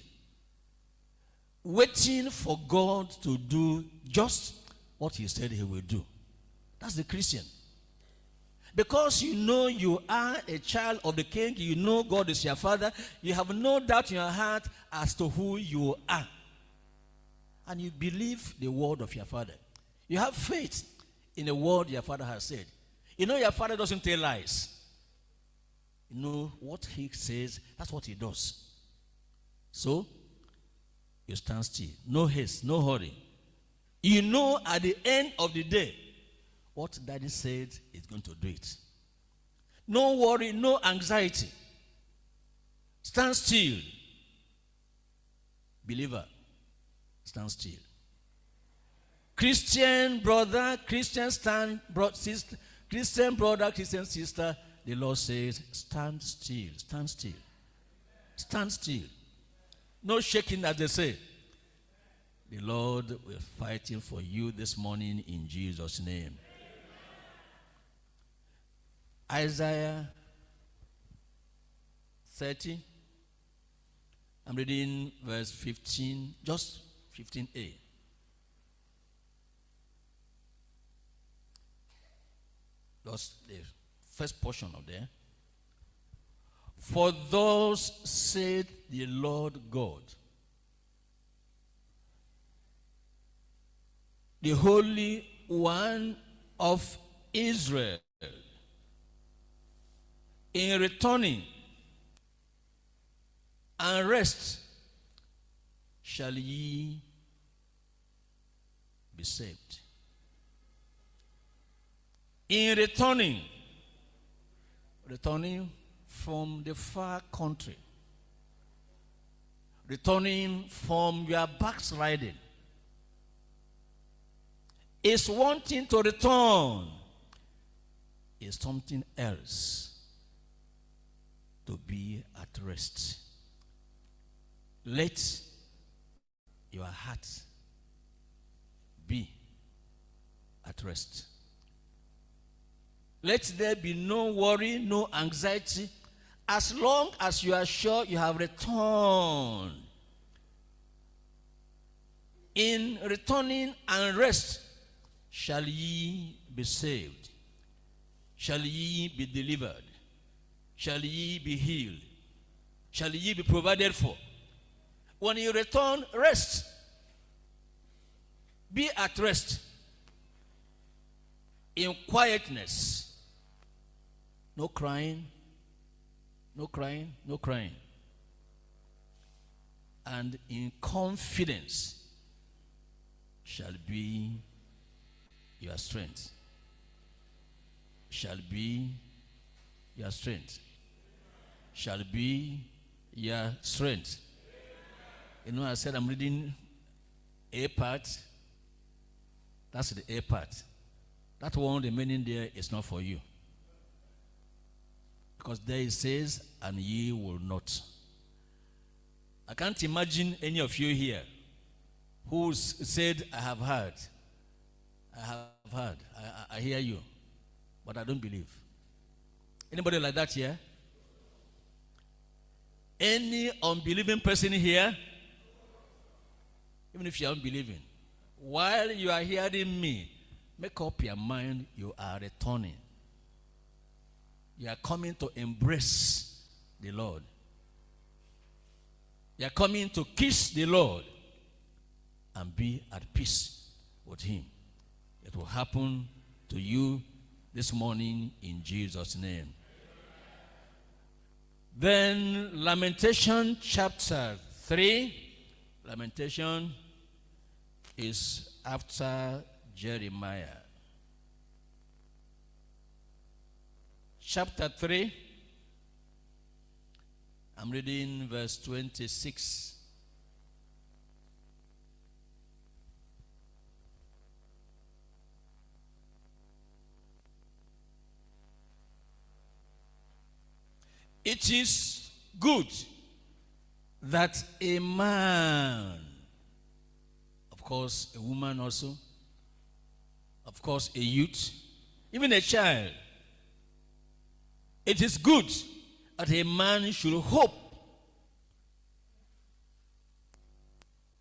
Waiting for God to do just what he said he will do. That's the Christian. Because you know you are a child of the King, you know God is your Father, you have no doubt in your heart as to who you are. And you believe the word of your Father. You have faith in the word your Father has said. You know your Father doesn't tell lies. You know what he says, that's what he does. So, you stand still. No haste, no hurry. You know at the end of the day, what Daddy said is going to do it. No worry, no anxiety. Stand still. Believer, stand still. Christian brother, Christian sister, Christian brother, Christian sister, the Lord says, stand still, stand still. Stand still. No shaking, as they say. The Lord will fight for you this morning in Jesus' name. Isaiah 30. I'm reading verse 15, just 15a. That's the first portion of there. For thus said the Lord God, the Holy One of Israel, in returning and rest shall ye be saved. In returning from the far country, returning from your backsliding, is wanting to return, is something else. To be at rest. Let your heart be at rest. Let there be no worry, no anxiety, as long as you are sure you have returned. In returning and rest shall ye be saved, shall ye be delivered, shall ye be healed, shall ye be provided for. When you return, rest. Be at rest. In quietness. No crying, no crying, no crying. And in confidence shall be your strength. Shall be your strength. Shall be your strength. You know, I said I'm reading A part. That's the A part. That one, the meaning there is not for you. Because there it says, and ye will not. I can't imagine any of you here who said, I have heard. I have heard. I hear you. But I don't believe. Anybody like that here? Any unbelieving person here? Even if you are unbelieving, while you are hearing me, make up your mind you are returning. You are coming to embrace the Lord. You are coming to kiss the Lord and be at peace with Him. It will happen to you this morning in Jesus' name. Then Lamentation chapter 3. Lamentation is after Jeremiah. Chapter 3, I'm reading verse 26. It is good that a man, of course a woman also, of course a youth, even a child, it is good that a man should hope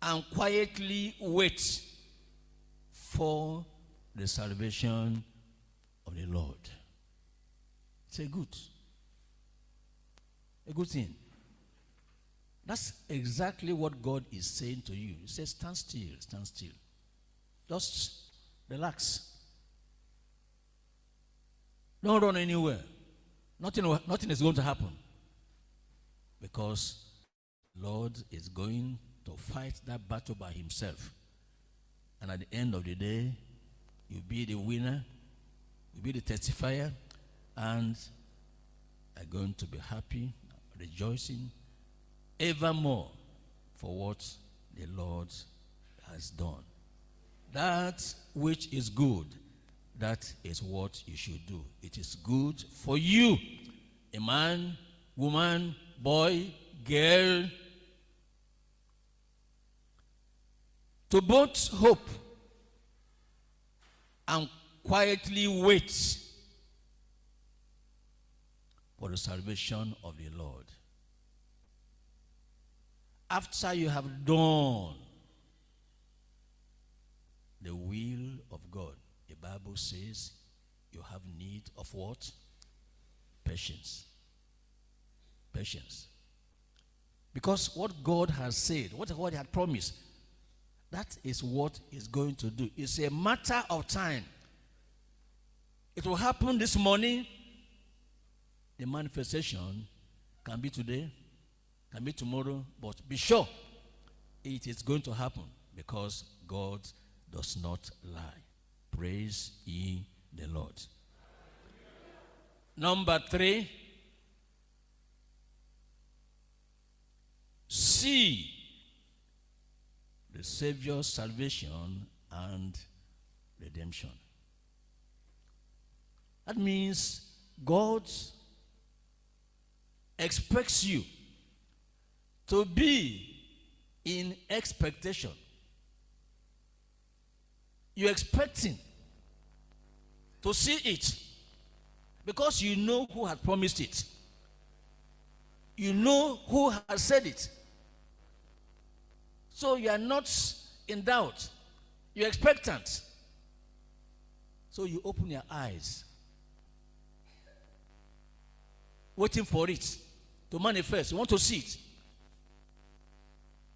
and quietly wait for the salvation of the Lord. It's a good thing. That's exactly what God is saying to you. He says, stand still, stand still. Just relax. Don't run anywhere. Nothing is going to happen. Because the Lord is going to fight that battle by Himself. And at the end of the day, you'll be the winner, you'll be the testifier, and are going to be happy, rejoicing evermore for what the Lord has done. That which is good, that is what you should do. It is good for you, a man, woman, boy, girl, to both hope and quietly wait for the salvation of the Lord. After you have done the will of God, the Bible says you have need of what? Patience. Patience. Because what God has said, what God had promised, that is what He's going to do. It's a matter of time. It will happen this morning. The manifestation can be today, can be tomorrow, but be sure it is going to happen because God does not lie. Praise ye the Lord. Number 3, see the Savior's salvation and redemption. That means God expects you to be in expectation. You're expecting to see it because you know who had promised it. You know who has said it. So you are not in doubt. You're expectant. So you open your eyes, waiting for it to manifest. You want to see it.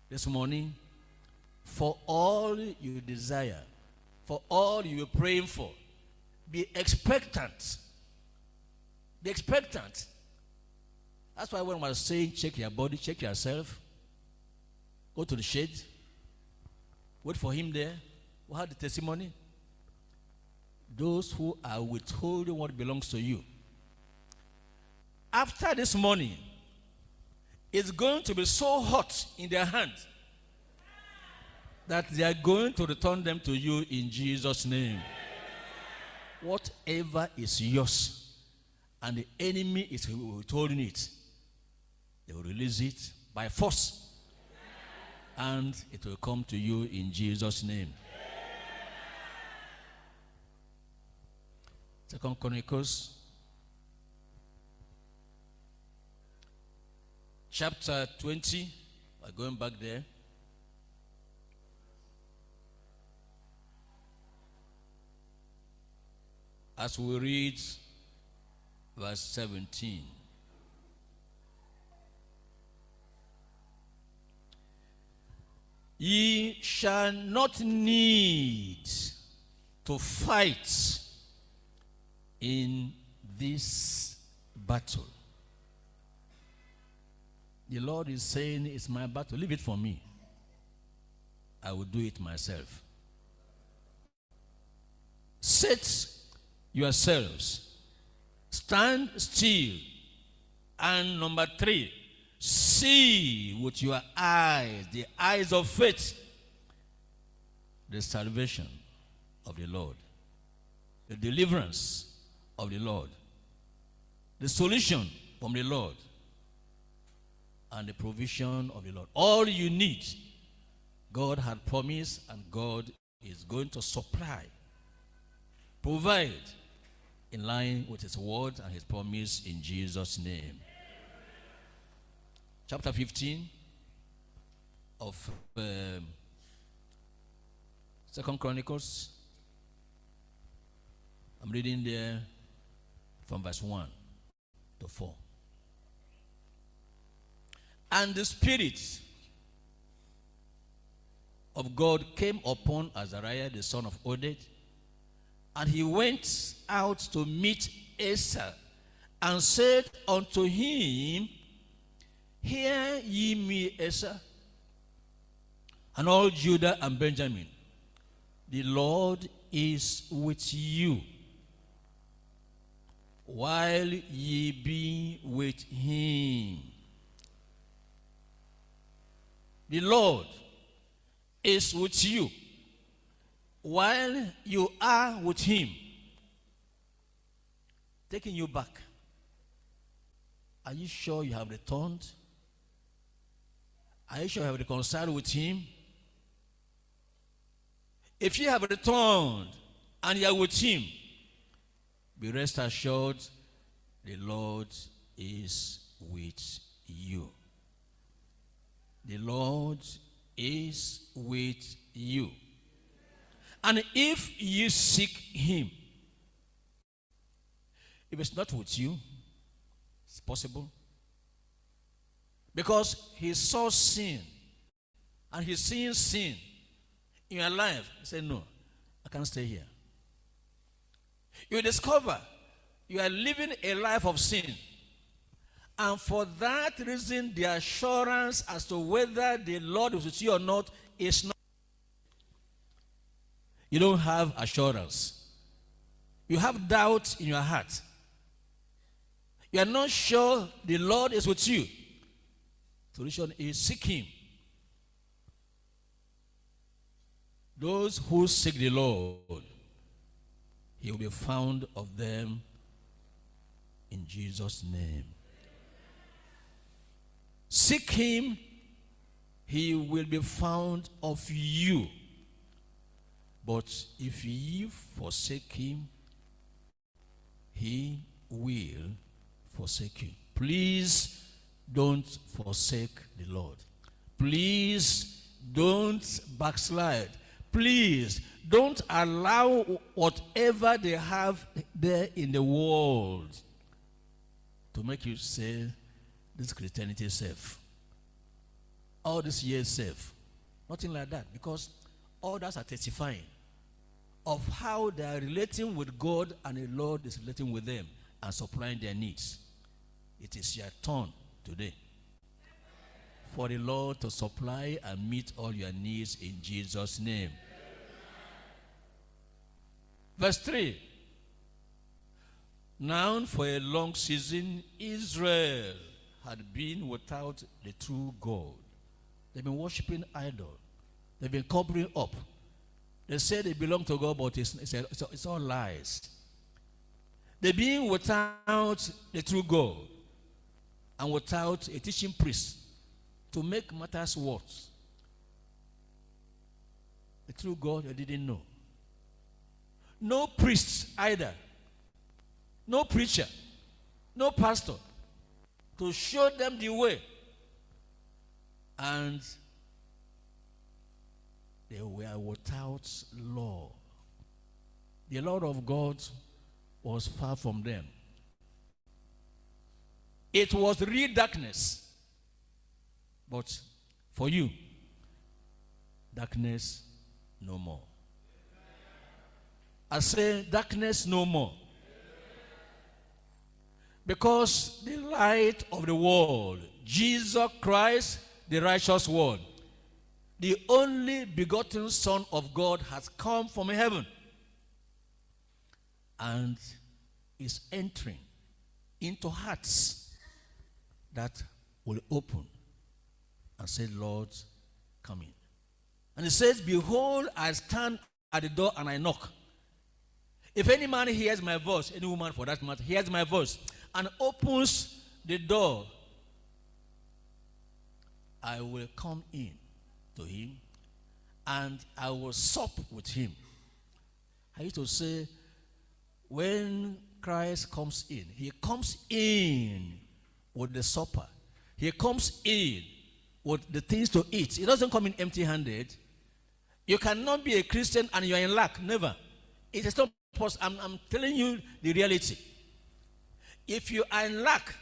This morning, for all you desire, for all you're praying for, be expectant. Be expectant. That's why when I was saying check your body, check yourself, go to the shade, wait for him there. We had the testimony. Those who are withholding what belongs to you. After this morning, it's going to be so hot in their hands that they are going to return them to you in Jesus' name. Whatever is yours and the enemy is withholding it, they will release it by force and it will come to you in Jesus' name. 2 Chronicles chapter 20, we're going back there. As we read verse 17. Ye shall not need to fight in this battle. The Lord is saying, it's my battle. Leave it for me. I will do it myself. Set yourselves. Stand still. And number 3, see with your eyes, the eyes of faith, the salvation of the Lord, the deliverance of the Lord, the solution from the Lord, and the provision of the Lord. All you need, God had promised, and God is going to supply, provide in line with His word and His promise in Jesus' name. Chapter 15 of 2 Chronicles. I'm reading there from verse 1 to 4. And the Spirit of God came upon Azariah, the son of Oded, and he went out to meet Asa, and said unto him, Hear ye me, Asa, and all Judah and Benjamin. The Lord is with you. while ye be with him. The Lord is with you while you are with him, taking you back. Are you sure you have returned? Are you sure you have reconciled with him? If you have returned and you are with him, be rest assured the Lord is with you. The Lord is with you. And if you seek him, if it's not with you, it's possible. Because he saw sin, and he's seeing sin in your life. He said, no, I can't stay here. You discover you are living a life of sin. And for that reason, the assurance as to whether the Lord is with you or not is not. You don't have assurance. You have doubt in your heart. You are not sure the Lord is with you. The solution is seek him. Those who seek the Lord, he will be found of them in Jesus' name. Seek him, he will be found of you. But if ye forsake him, he will forsake you. Please don't forsake the Lord. Please don't backslide. Please don't allow whatever they have there in the world to make you say, this Christianity is safe. All this year is safe. Nothing like that. Because others are testifying of how they are relating with God, and the Lord is relating with them and supplying their needs. It is your turn today for the Lord to supply and meet all your needs in Jesus' name. Verse 3. Now for a long season, Israel had been without the true God. They've been worshiping idols. They've been covering up. They say they belong to God, but it's all lies. They've been without the true God and without a teaching priest to make matters worse. The true God they didn't know. No priest either. No preacher. No pastor to show them the way. And they were without law. The law of God was far from them. It was real darkness. But for you, darkness no more. I say darkness no more. Because the light of the world, Jesus Christ, the righteous one, the only begotten Son of God, has come from heaven and is entering into hearts that will open and say, Lord, come in. And it says, behold, I stand at the door and I knock. If any man hears my voice, any woman for that matter, hears my voice and opens the door, I will come in to him and I will sup with him. I used to say, when Christ comes in, he comes in with the supper. He comes in with the things to eat. He doesn't come in empty-handed. You cannot be a Christian and you are in lack. Never. It is not possible. I'm telling you the reality. If you are in lack,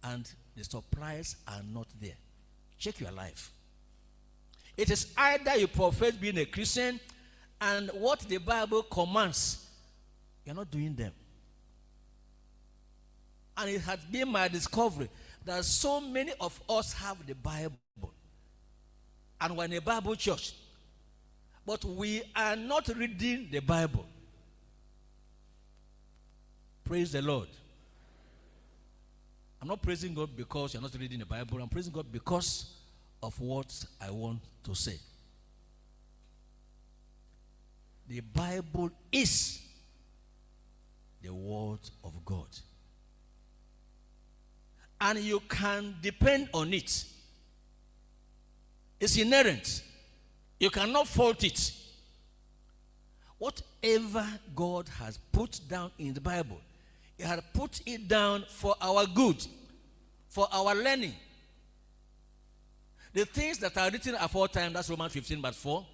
and the supplies are not there, check your life. It is either you profess being a Christian and what the Bible commands, you're not doing them. And it has been my discovery that so many of us have the Bible and we're in a Bible church, but we are not reading the Bible. Praise the Lord. I'm not praising God because you're not reading the Bible. I'm praising God because of what I want to say. The Bible is the word of God. And you can depend on it. It's inherent. You cannot fault it. Whatever God has put down in the Bible, He has put it down for our good, for our learning. The things that are written aforetime, that's Romans 15 verse 4,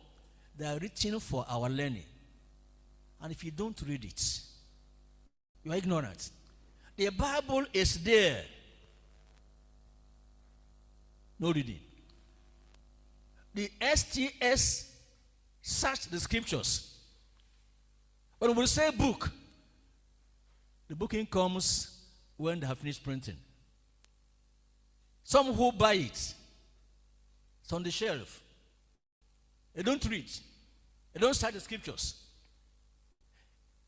they are written for our learning. And if you don't read it, you are ignorant. The Bible is there. No reading. The STS search the scriptures. When we say book, the booking comes when they have finished printing. Some who buy it, it's on the shelf. They don't read. They don't search the scriptures.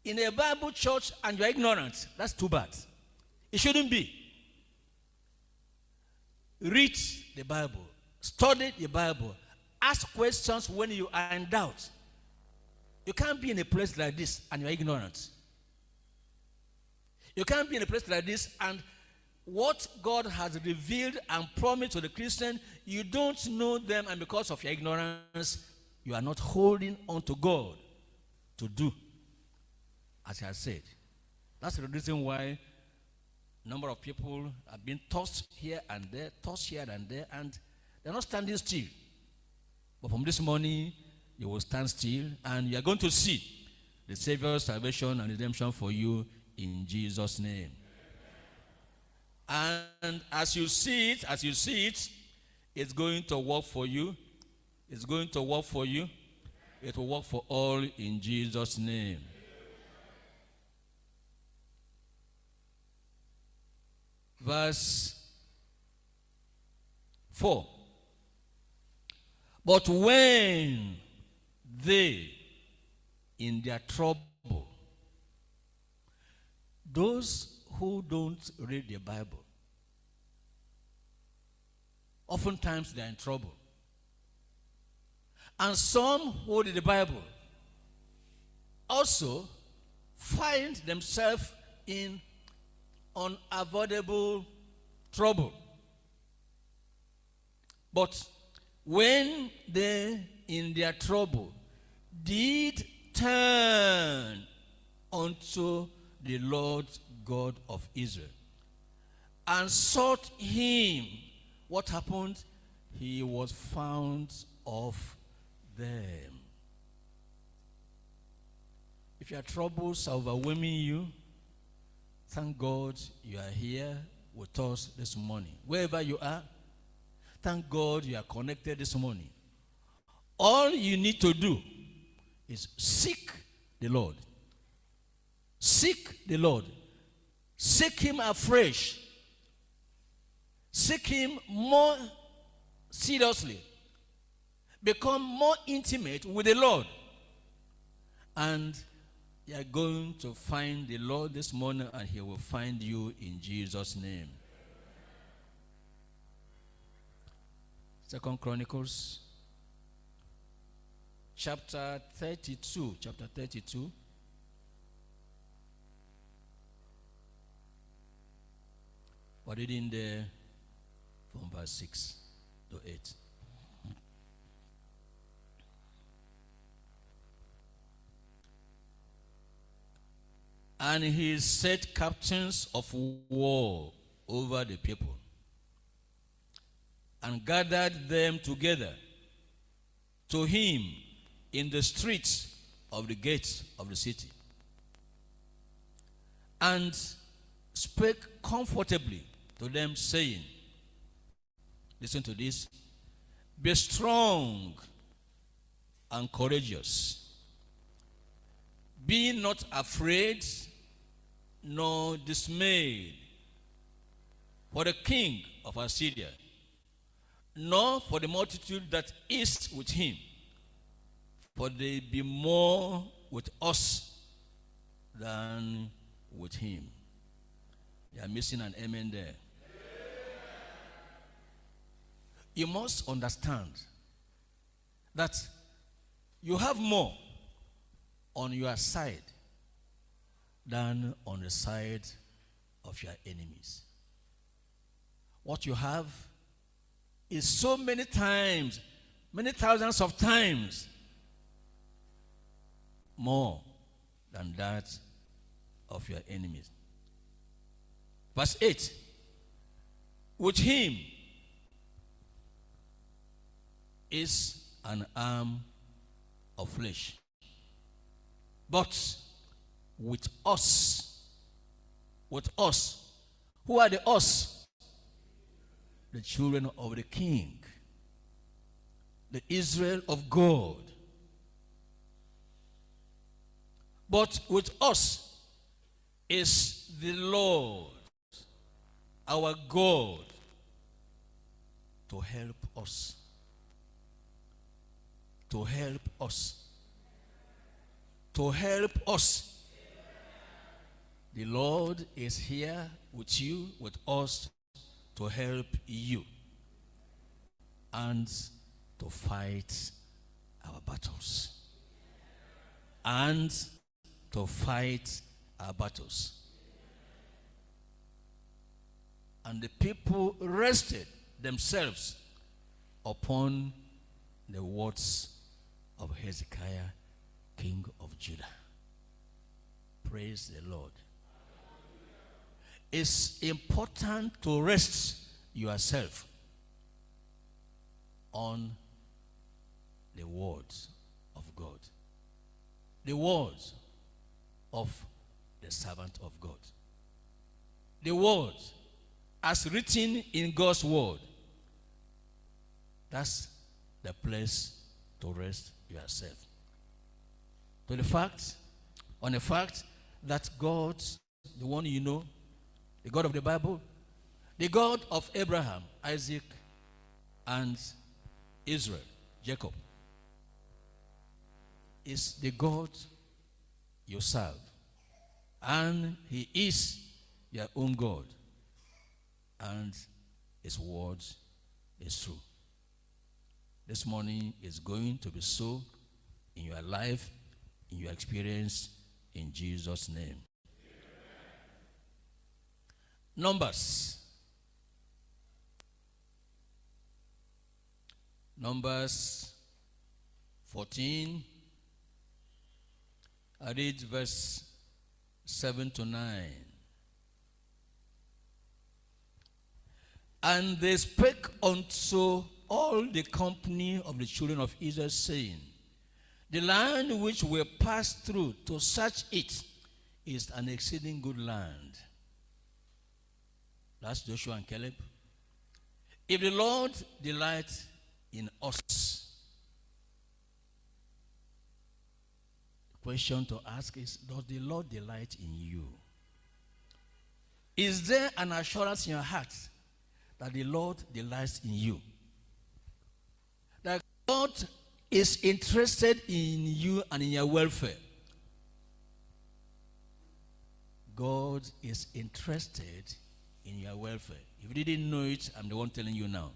In a Bible church and you're ignorant, that's too bad. It shouldn't be. Read the Bible. Study the Bible. Ask questions when you are in doubt. You can't be in a place like this and you're ignorant. You can't be in a place like this and what God has revealed and promised to the Christian, you don't know them, and because of your ignorance, you are not holding on to God to do as He has said. That's the reason why a number of people have been tossed here and there, and they're not standing still. But from this morning, you will stand still, and you are going to see the Savior's salvation and redemption for you in Jesus' name. And as you see it, it's going to work for you. It's going to work for you. It will work for all in Jesus' name. Verse 4. But when they, in their trouble, those who don't read the Bible, oftentimes they are in trouble. And some who read the Bible also find themselves in unavoidable trouble. But when they, in their trouble, did turn unto the Lord God of Israel and sought Him, what happened? He was found of them. If your troubles are overwhelming you, thank God you are here with us this morning. Wherever you are, thank God you are connected this morning. All you need to do is seek the Lord. Seek the Lord. Seek Him afresh. Seek Him more seriously. Become more intimate with the Lord. And you are going to find the Lord this morning, and He will find you in Jesus' name. 2 Chronicles chapter 32. We're reading there from verse 6 to 8. And he set captains of war over the people and gathered them together to him in the streets of the gates of the city, and spake comfortably to them, saying, listen to this, be strong and courageous. Be not afraid nor dismayed for the king of Assyria, nor for the multitude that is with him, for they be more with us than with him. You are missing an amen there. You must understand that you have more on your side than on the side of your enemies. What you have is so many times, many thousands of times more than that of your enemies. Verse 8. With him is an arm of flesh. But with us, who are the us? The children of the King, the Israel of God. But with us is the Lord, our God, to help us. To help us. To help us. The Lord is here with you, with us, to help you and to fight our battles. And to fight our battles. And the people rested themselves upon the words of Hezekiah, king of Judah. Praise the Lord. It's important to rest yourself on the words of God. The words of the servant of God. The words as written in God's word. That's the place to rest yourself. On the fact that God, the one you know, the God of the Bible, the God of Abraham, Isaac, and Israel, Jacob, is the God you serve. And he is your own God. And his word is true. This morning is going to be so in your life, in your experience, in Jesus' name. Numbers 14. I read verse 7 to 9. And they spake unto all the company of the children of Israel, saying, the land which we passed through to search it is an exceeding good land. That's Joshua and Caleb. If the Lord delights in us, the question to ask is, does the Lord delight in you? Is there an assurance in your heart that the Lord delights in you? That God is interested in you and in your welfare. God is interested in your welfare. If you didn't know it, I'm the one telling you now.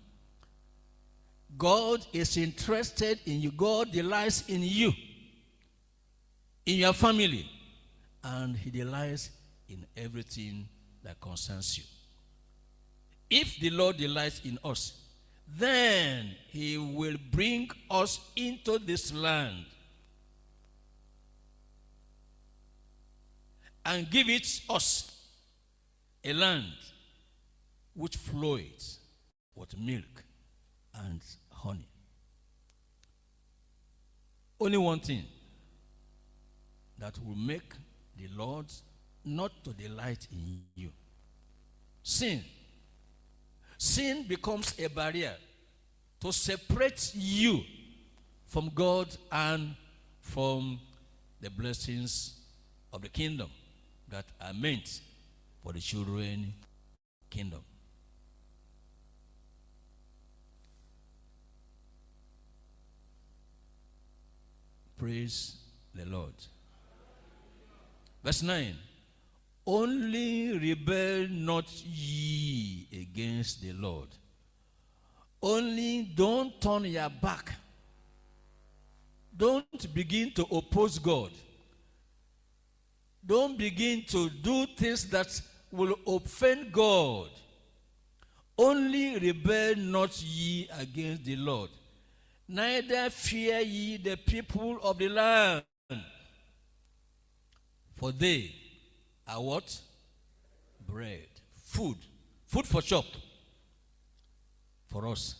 God is interested in you. God delights in you, in your family, and he delights in everything that concerns you. If the Lord delights in us, then he will bring us into this land and give it us, a land which flows with milk and honey. Only one thing that will make the Lord not to delight in you: sin. Sin becomes a barrier to separate you from God and from the blessings of the kingdom that are meant for the children kingdom. Praise the Lord. Verse 9. Only rebel not ye against the Lord. Only don't turn your back. Don't begin to oppose God. Don't begin to do things that will offend God. Only rebel not ye against the Lord. Neither fear ye the people of the land. For they are what? Bread. Food. Food for chop. For us.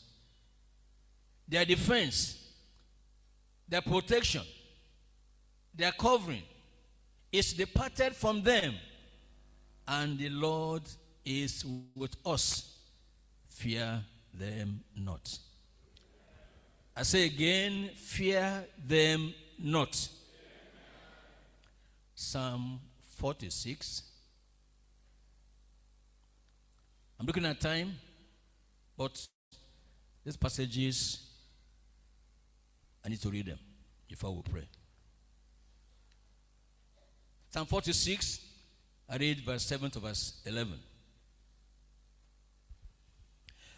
Their defense, their protection, their covering is departed from them, and the Lord is with us. Fear them not. I say again, fear them not. Psalm 46. I'm looking at time, but these passages, I need to read them before we pray. Psalm 46, I read verse 7 to verse 11.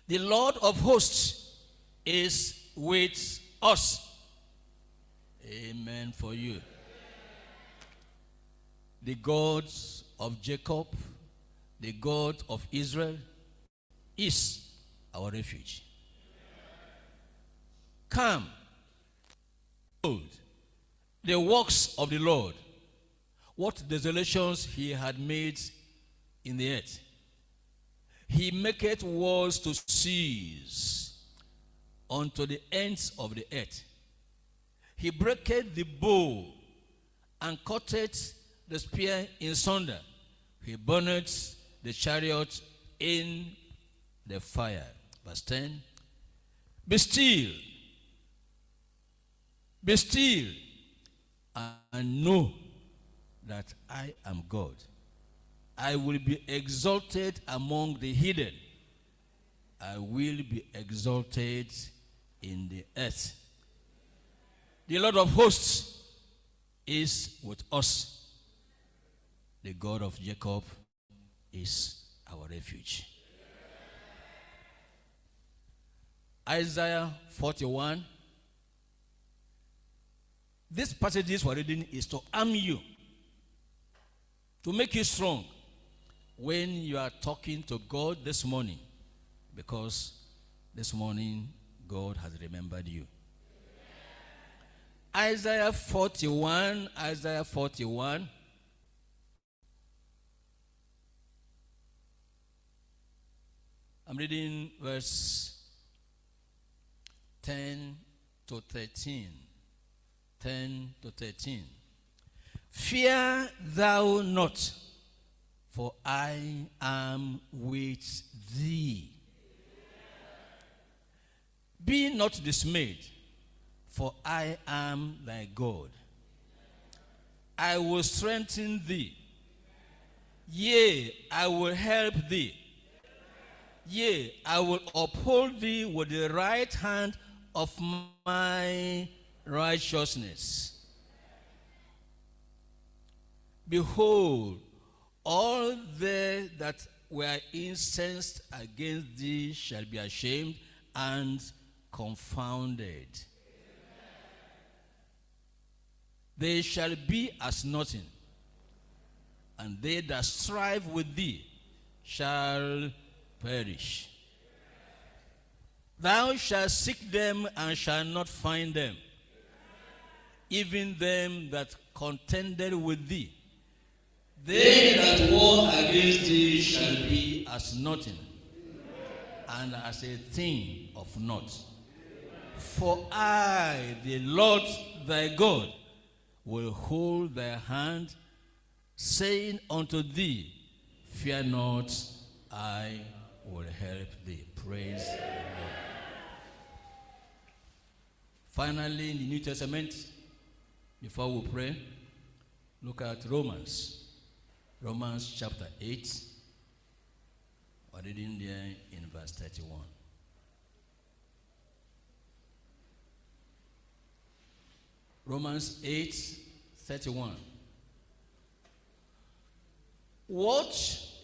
The Lord of hosts is with us. Amen for you. The God of Jacob, the God of Israel, is our refuge. Come, behold the works of the Lord, what desolations he had made in the earth. He maketh wars to cease unto the ends of the earth. He breaketh the bow and cutteth the spear in sunder. He burneth the chariot in the fire. Verse 10. Be still, and know that I am God. I will be exalted among the hidden. I will be exalted in the earth. The Lord of hosts is with us. The God of Jacob is our refuge. Isaiah 41. This passage we're reading is to arm you, to make you strong when you are talking to God this morning, because this morning God has remembered you. Isaiah 41. I'm reading verse 10 to 13. 10 to 13. Fear thou not, for I am with thee. Be not dismayed, for I am thy God. I will strengthen thee. Yea, I will help thee. Yea, I will uphold thee with the right hand of my righteousness. Behold, all they that were incensed against thee shall be ashamed and confounded. They shall be as nothing, and they that strive with thee shall perish. Thou shalt seek them and shalt not find them, even them that contended with thee. They that war against thee shall be as nothing, and as a thing of naught. For I, the Lord thy God, will hold thy hand, saying unto thee, fear not, I will help thee. Praise the Lord. Finally, in the New Testament, before we pray, look at Romans. Romans chapter 8. We're reading there in verse 31. Romans 8, 31. What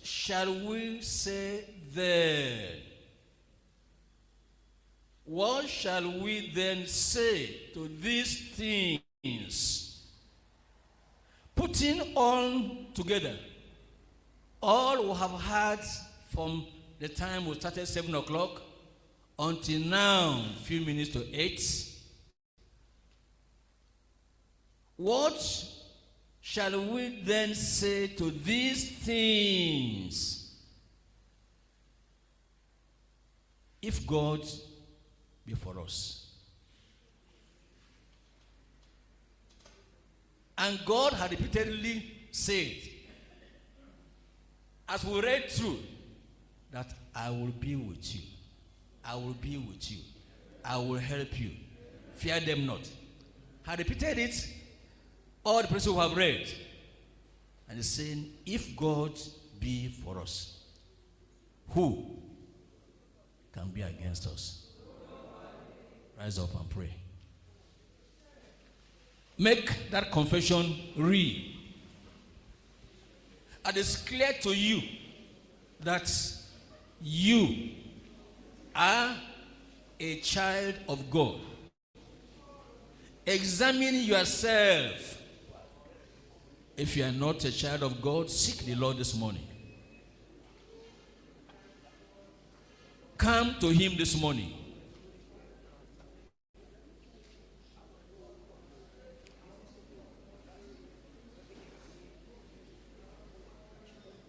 shall we say then? What shall we then say to these things? Putting all together, all we have had from the time we started 7 o'clock until now, few minutes to 8. What shall we then say to these things? If God be for us. And God had repeatedly said, as we read through, that I will be with you. I will be with you. I will help you. Fear them not. Had repeated it, all the persons who have read. And he's saying, if God be for us, who can be against us? Rise up and pray. Make that confession real. And it's clear to you that you are a child of God. Examine yourself. If you are not a child of God, seek the Lord this morning. Come to him this morning.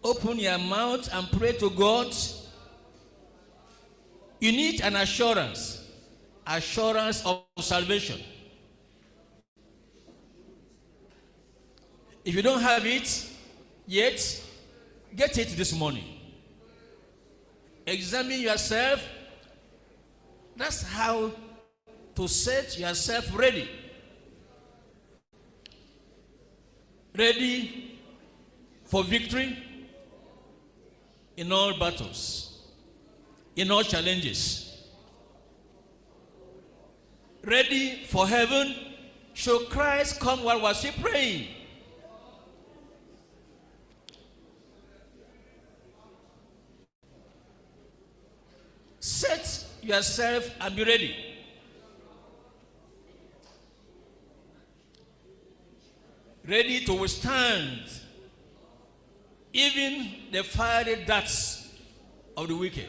Open your mouth and pray to God. You need an assurance of salvation. If you don't have it yet, get it this morning. Examine yourself. That's how to set yourself ready. Ready for victory in all battles, in all challenges. Ready for heaven. Should Christ come while was he praying? Set yourself and be ready. Ready to withstand even the fiery darts of the wicked.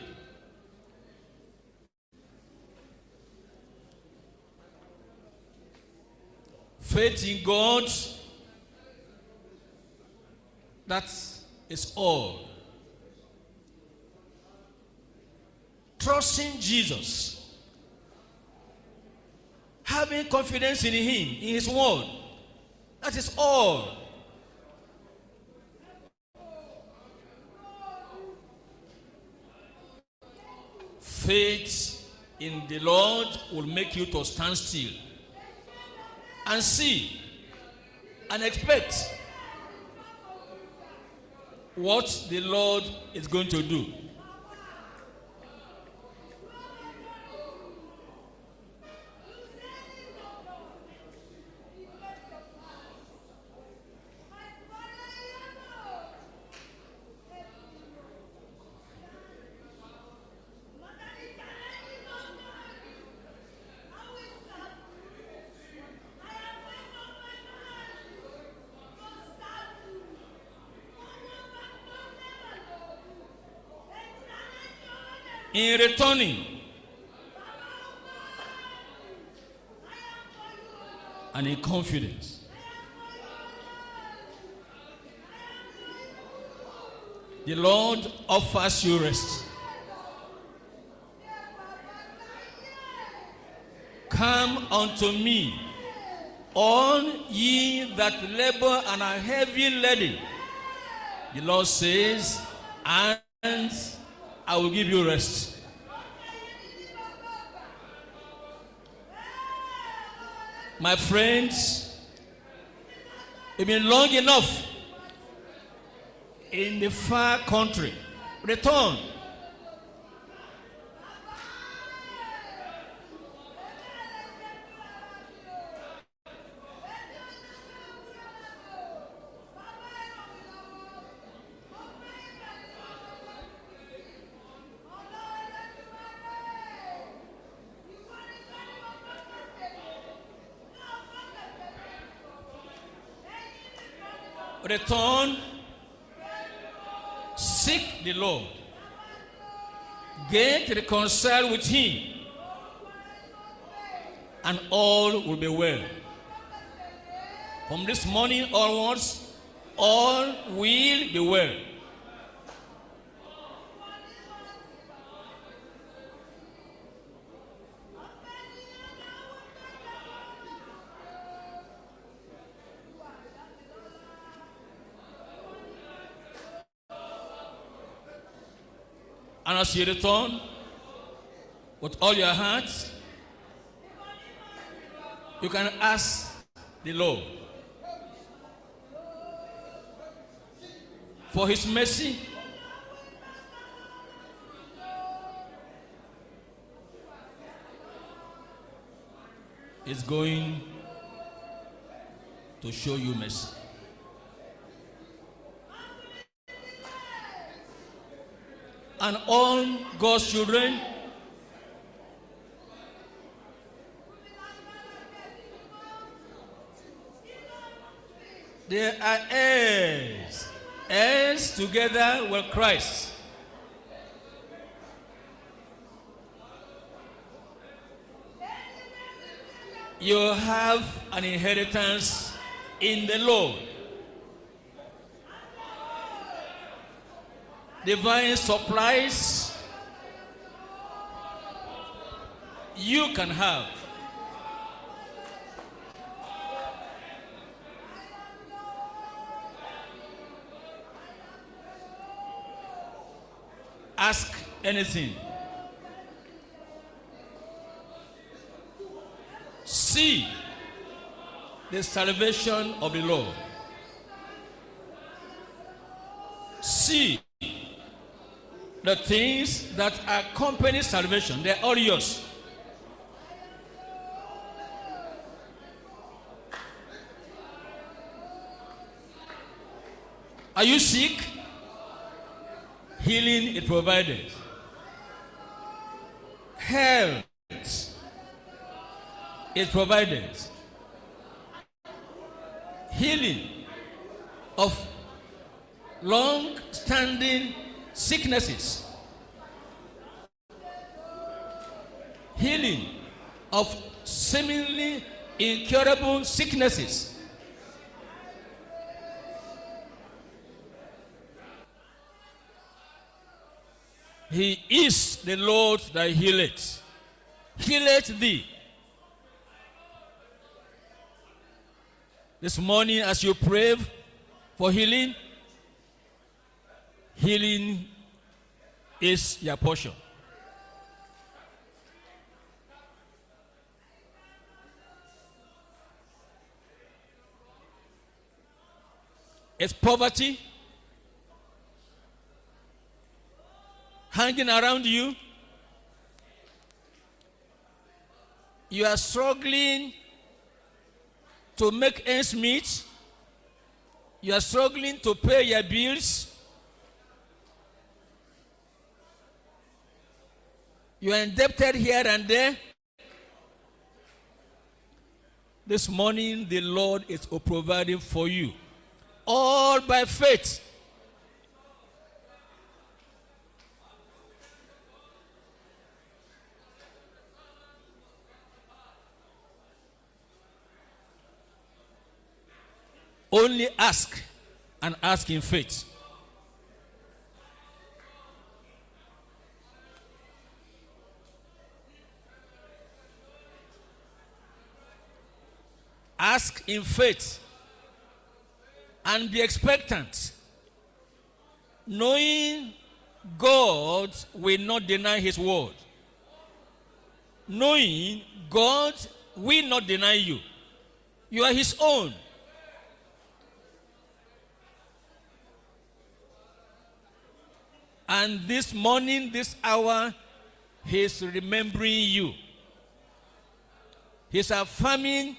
Faith in God, that is all. Trusting Jesus, having confidence in him, in his word, that is all. Faith in the Lord will make you to stand still and see and expect what the Lord is going to do. In returning and in confidence, the Lord offers you rest. Come unto me, all ye that labor and are heavy laden, the Lord says, and I will give you rest. My friends, it's been long enough in the far country. Return. return, seek the Lord, get reconciled with Him, and all will be well. From this morning onwards, all will be well. And as you return with all your heart, you can ask the Lord for His mercy, is going to show you mercy. And all God's children, they are heirs, heirs together with Christ. You have an inheritance in the Lord. Divine supplies you can have. Ask anything. See the salvation of the Lord. See the things that accompany salvation. They're all yours. Are you sick? Healing is provided. Health is provided. Healing of long-standing sicknesses. Healing of seemingly incurable sicknesses. He is the Lord that healeth. Healeth thee. This morning, as you pray for healing, healing is your portion. It's poverty hanging around you. You are struggling to make ends meet. You are struggling to pay your bills. You are indebted here and there. This morning, the Lord is providing for you, all by faith. Only ask, and ask in faith. Ask in faith and be expectant, knowing God will not deny His word. Knowing God will not deny you. You are His own. And this morning, this hour, He is remembering you. He is affirming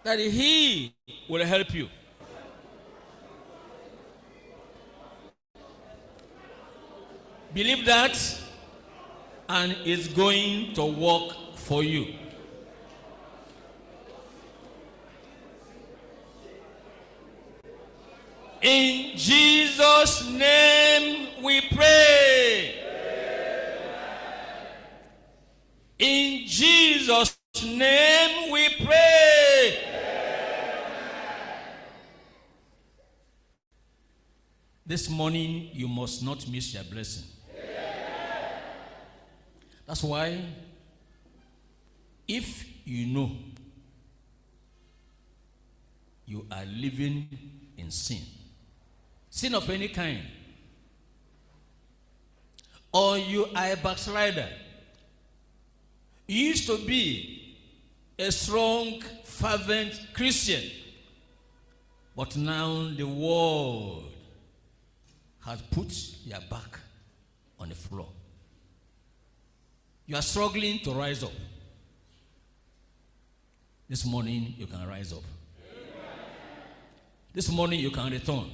that He will help you. Believe that, and it's going to work for you. In Jesus' name we pray. In Jesus' name we pray. This morning you must not miss your blessing. That's why if you know you are living in sin of any kind, or you are a backslider, you used to be a strong, fervent Christian, but now the world has put your back on the floor. You are struggling to rise up. This morning you can rise up. This morning you can return.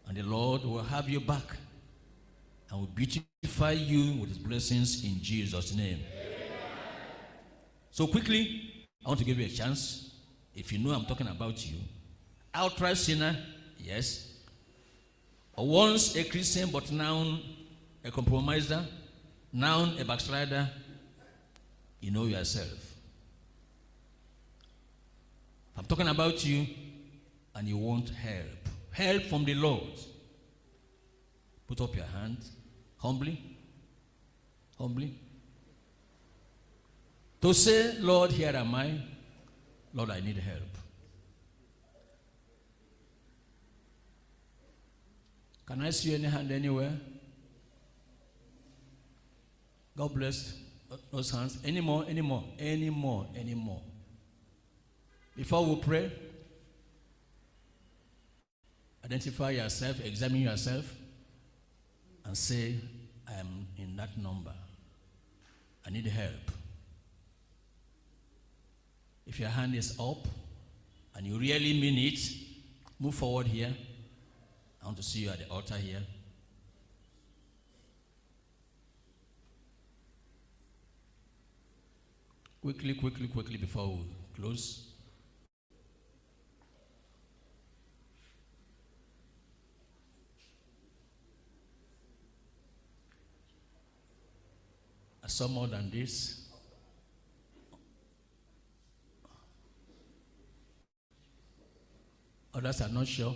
And the Lord will have you back and will beautify you with his blessings in Jesus' name. So quickly, I want to give you a chance. If you know I'm talking about you, outright sinner, yes. Or once a Christian, but now a compromiser, now a backslider, you know yourself. I'm talking about you and you want help from the Lord. Put up your hand, humbly, to say, Lord, here am I. Lord, I need help. Can I see any hand anywhere? God bless those hands. Any more? Before we pray, identify yourself, examine yourself, and say, I am in that number. I need help. If your hand is up and you really mean it, move forward here. I want to see you at the altar here. Quickly before we close. I saw more than this. Others are not sure.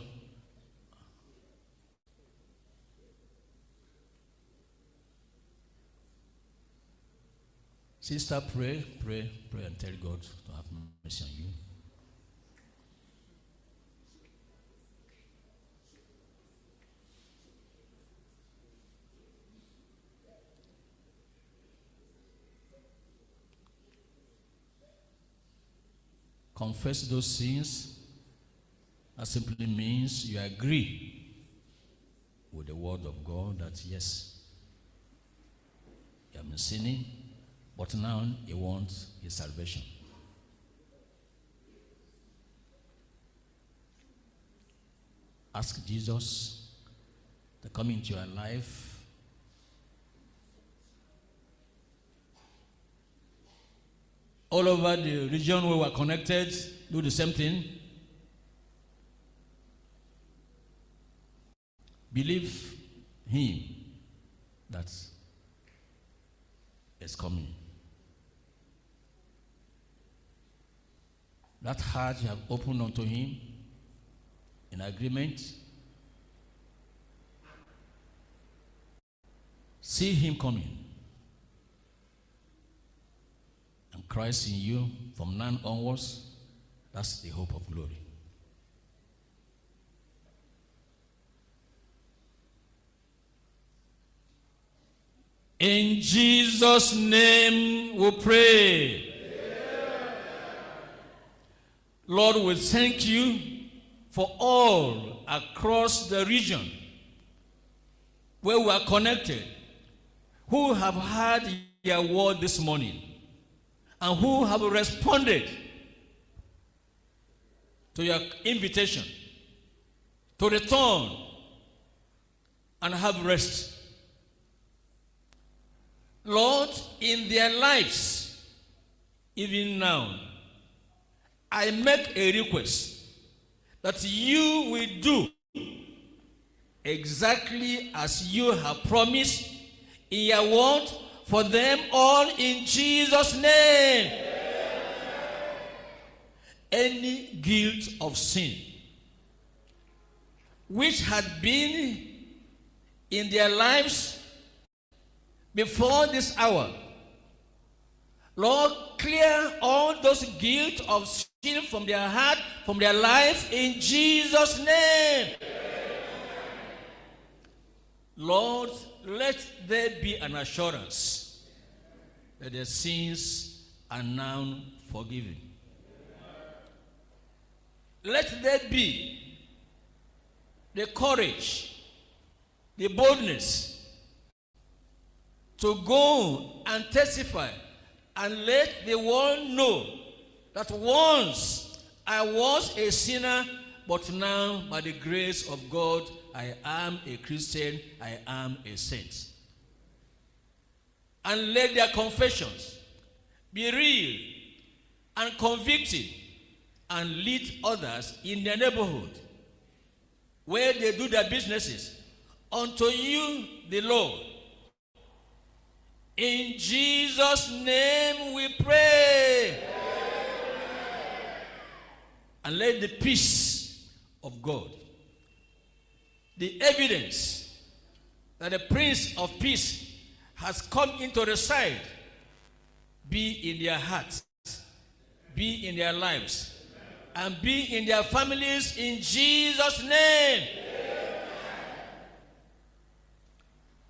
Sister, pray and tell God to have mercy on you. Confess those sins. That simply means you agree with the word of God that yes, you have been sinning, but now you want his salvation. Ask Jesus to come into your life. All over the region where we are connected, do the same thing. Believe him that is coming. That heart you have opened unto him in agreement. See him coming. And Christ in you from now onwards, that's the hope of glory. In Jesus' name we pray. Lord, we thank you for all across the region where we are connected, who have heard your word this morning and who have responded to your invitation to return and have rest. Lord, in their lives, even now, I make a request that you will do exactly as you have promised in your word for them all in Jesus' name. Any guilt of sin which had been in their lives before this hour, Lord, clear all those guilt of sin from their heart, from their life in Jesus' name. Lord, let there be an assurance that their sins are now forgiven. Let there be the courage, the boldness to go and testify and let the world know that once I was a sinner, but now by the grace of God, I am a Christian, I am a saint. And let their confessions be real and convicting and lead others in their neighborhood where they do their businesses unto you, the Lord. In Jesus' name we pray. And let the peace of God, the evidence that the Prince of Peace has come into the side, be in their hearts, be in their lives, and be in their families in Jesus' name.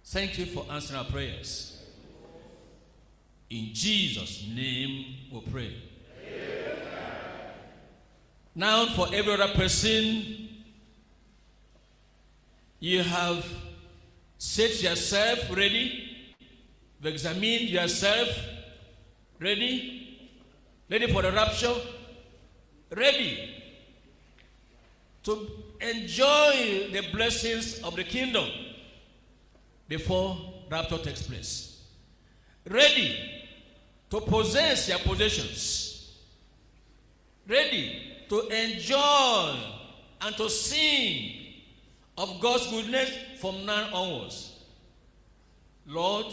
Thank you for answering our prayers. In Jesus' name we pray. Now for every other person, you have set yourself ready, you've examined yourself ready for the rapture, ready to enjoy the blessings of the kingdom before rapture takes place. Ready to possess your possessions. Ready to enjoy and to sing of God's goodness from now onwards. Lord,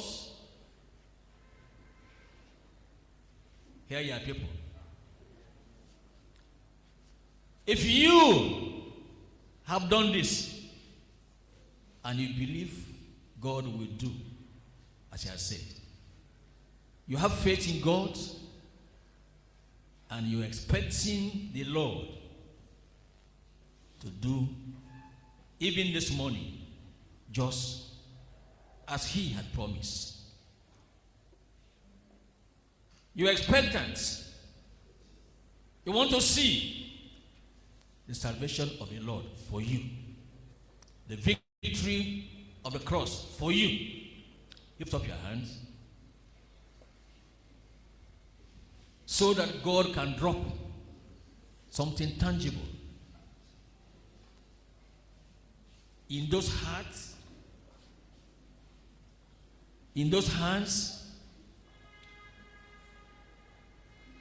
hear your people. If you have done this and you believe God will do as He has said, you have faith in God and you're expecting the Lord to do even this morning just as He had promised. You're expectant. You want to see the salvation of the Lord for you, the victory of the cross for you. Lift up your hands so that God can drop something tangible in those hearts, in those hands,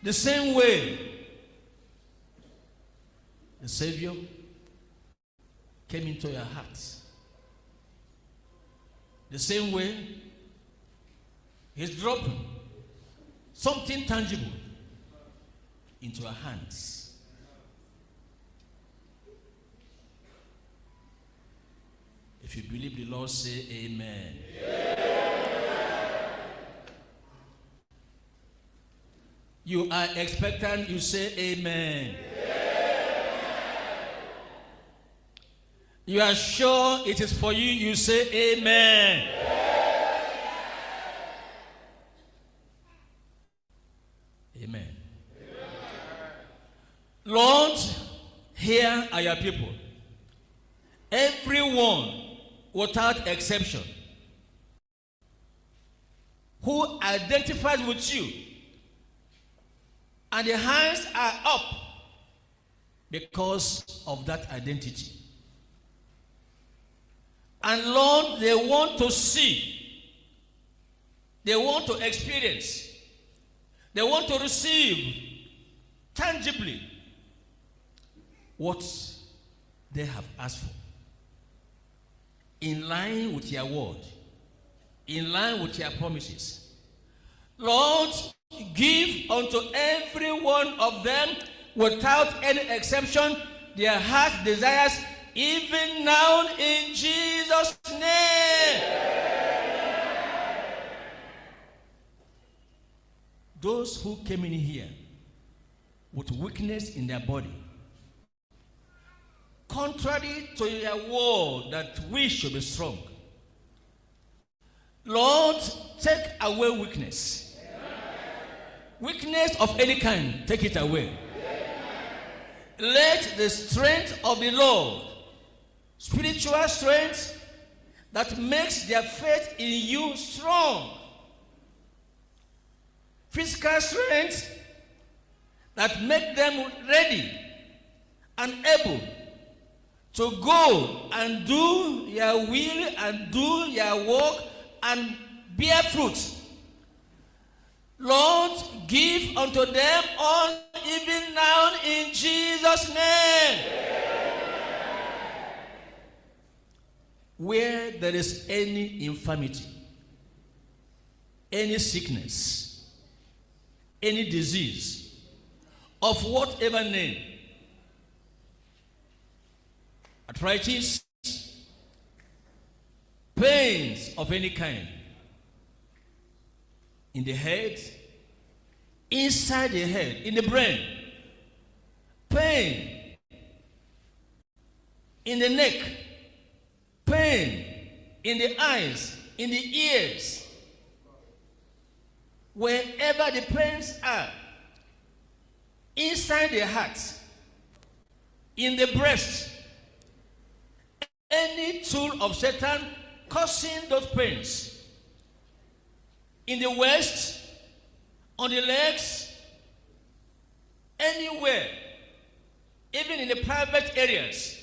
the same way the Savior came into your hearts. The same way He's dropping something tangible into your hands. If you believe the Lord, say amen. You are expectant, you say amen. You are sure it is for you, you say amen. Amen. Lord, here are your people. Everyone, without exception, who identifies with you, and the hands are up because of that identity. And Lord, they want to see, they want to experience, they want to receive tangibly what they have asked for. In line with your word, in line with your promises. Lord, give unto every one of them, without any exception, their heart's desires, even now in Jesus' name. Those who came in here with weakness in their body, contrary to your word that we should be strong, Lord, take away weakness. Weakness of any kind, take it away. Let the strength of the Lord, spiritual strength that makes their faith in you strong, physical strength that make them ready and able to go and do your will and do your work and bear fruit. Lord, give unto them all even now in Jesus' name. Where there is any infirmity, any sickness, any disease, of whatever name, arthritis, pains of any kind, in the head, inside the head, in the brain, pain in the neck, pain in the eyes, in the ears, wherever the pains are, inside the heart, in the breast, any tool of Satan causing those pains, in the waist, on the legs, anywhere, even in the private areas,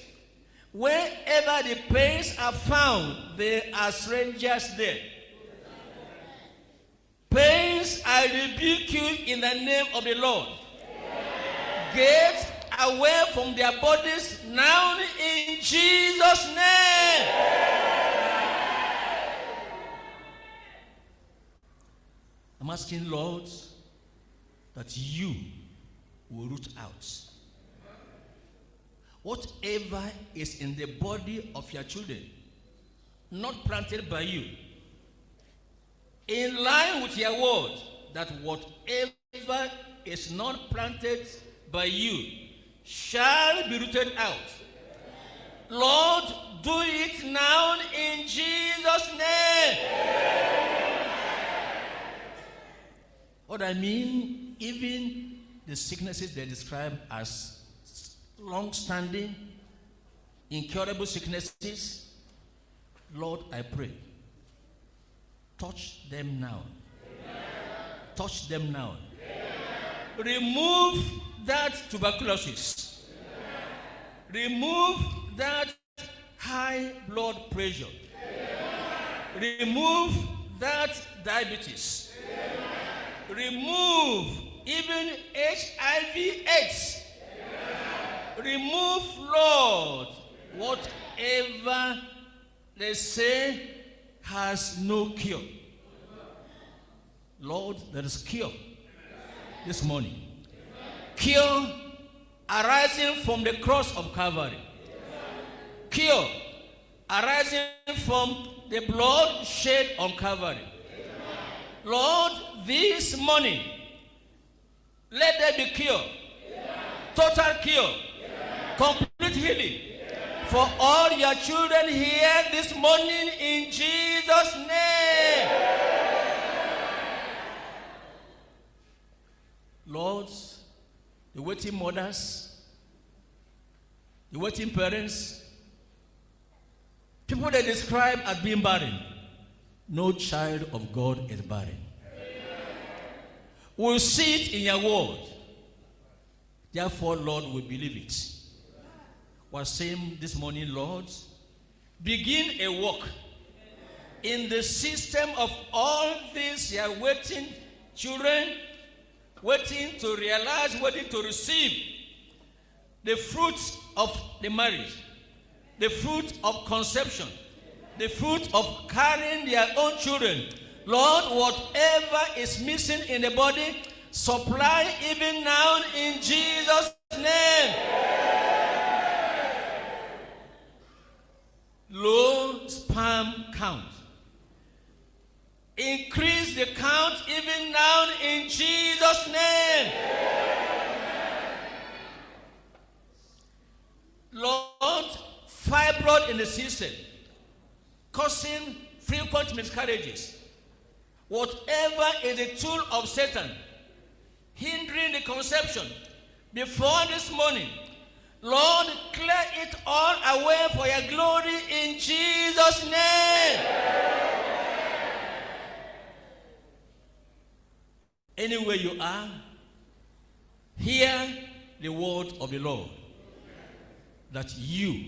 wherever the pains are found, there are strangers there. Pains, I rebuke you in the name of the Lord. Get away from their bodies now in Jesus' name. I'm asking, Lord, that you will root out whatever is in the body of your children, not planted by you, in line with your word, that whatever is not planted by you shall be rooted out. Lord, do it now in Jesus' name. What I mean, even the sicknesses they describe as long-standing, incurable sicknesses, Lord, I pray, touch them now. Amen. Touch them now. Amen. Remove that tuberculosis. Amen. Remove that high blood pressure. Amen. Remove that diabetes. Remove even HIV/AIDS. Remove, Lord, whatever they say has no cure. Lord, there is cure this morning. Cure arising from the cross of Calvary. Cure arising from the blood shed on Calvary. Lord, this morning, let there be cure, total cure, complete healing for all your children here this morning in Jesus' name. Lord, the waiting mothers, the waiting parents, people they describe as being barren, no child of God is barren. We'll see it in your word. Therefore, Lord, we believe it. We're saying this morning, Lord, begin a work in the system of all these your waiting children, waiting to realize, waiting to receive the fruits of the marriage, the fruit of conception, the fruit of carrying their own children. Lord, whatever is missing in the body, supply even now in Jesus' name. Low sperm count. Increase the count even now in Jesus' name. Lord, fibroid in the system, causing frequent miscarriages. Whatever is a tool of Satan, hindering the conception, before this morning, Lord, clear it all away for your glory in Jesus' name. Anywhere you are, hear the word of the Lord that you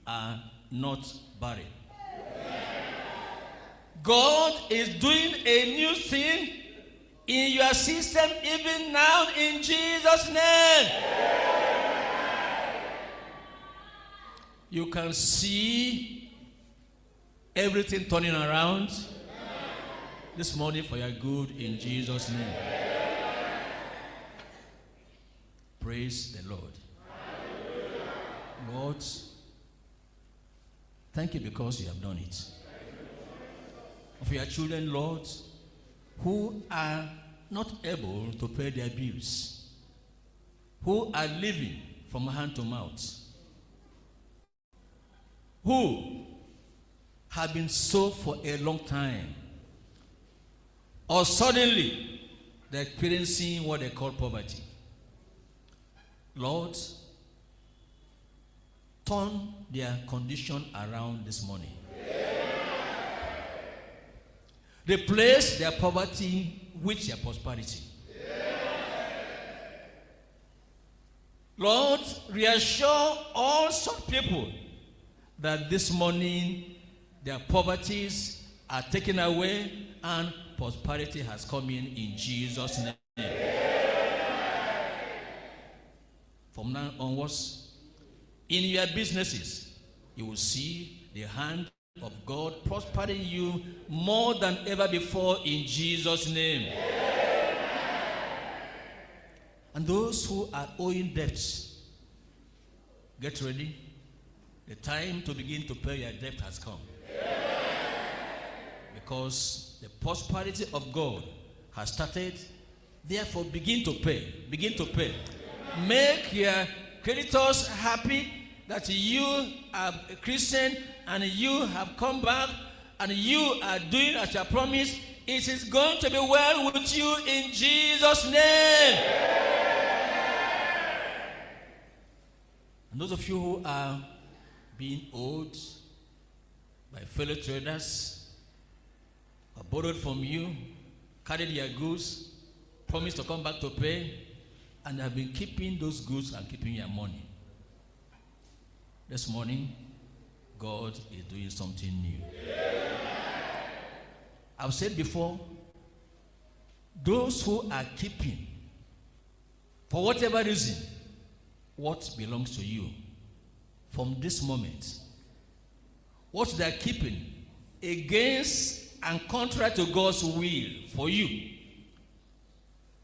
are not barren. God is doing a new thing in your system even now in Jesus' name. You can see everything turning around this morning for your good in Jesus' name. Praise the Lord. Lord, thank you because you have done it. For your children, Lord, who are not able to pay their bills, who are living from hand to mouth, who have been so for a long time, or suddenly they're experiencing what they call poverty. Lord, turn their condition around this morning. Replace their poverty with their prosperity. Lord, reassure all such people that this morning their poverties are taken away and prosperity has come in Jesus' name. From now onwards, in your businesses, you will see the hand of God prospering you more than ever before in Jesus' name. And those who are owing debts, get ready. The time to begin to pay your debt has come. Because the prosperity of God has started. Therefore, begin to pay. Begin to pay. Make your creditors happy that you are a Christian and you have come back and you are doing as you promised. It is going to be well with you in Jesus' name. And those of you who are being owed by fellow traders, or borrowed from you, carried your goods, promised to come back to pay, and have been keeping those goods and keeping your money. This morning, God is doing something new. I've said before, those who are keeping, for whatever reason, what belongs to you, from this moment, what they are keeping against and contrary to God's will for you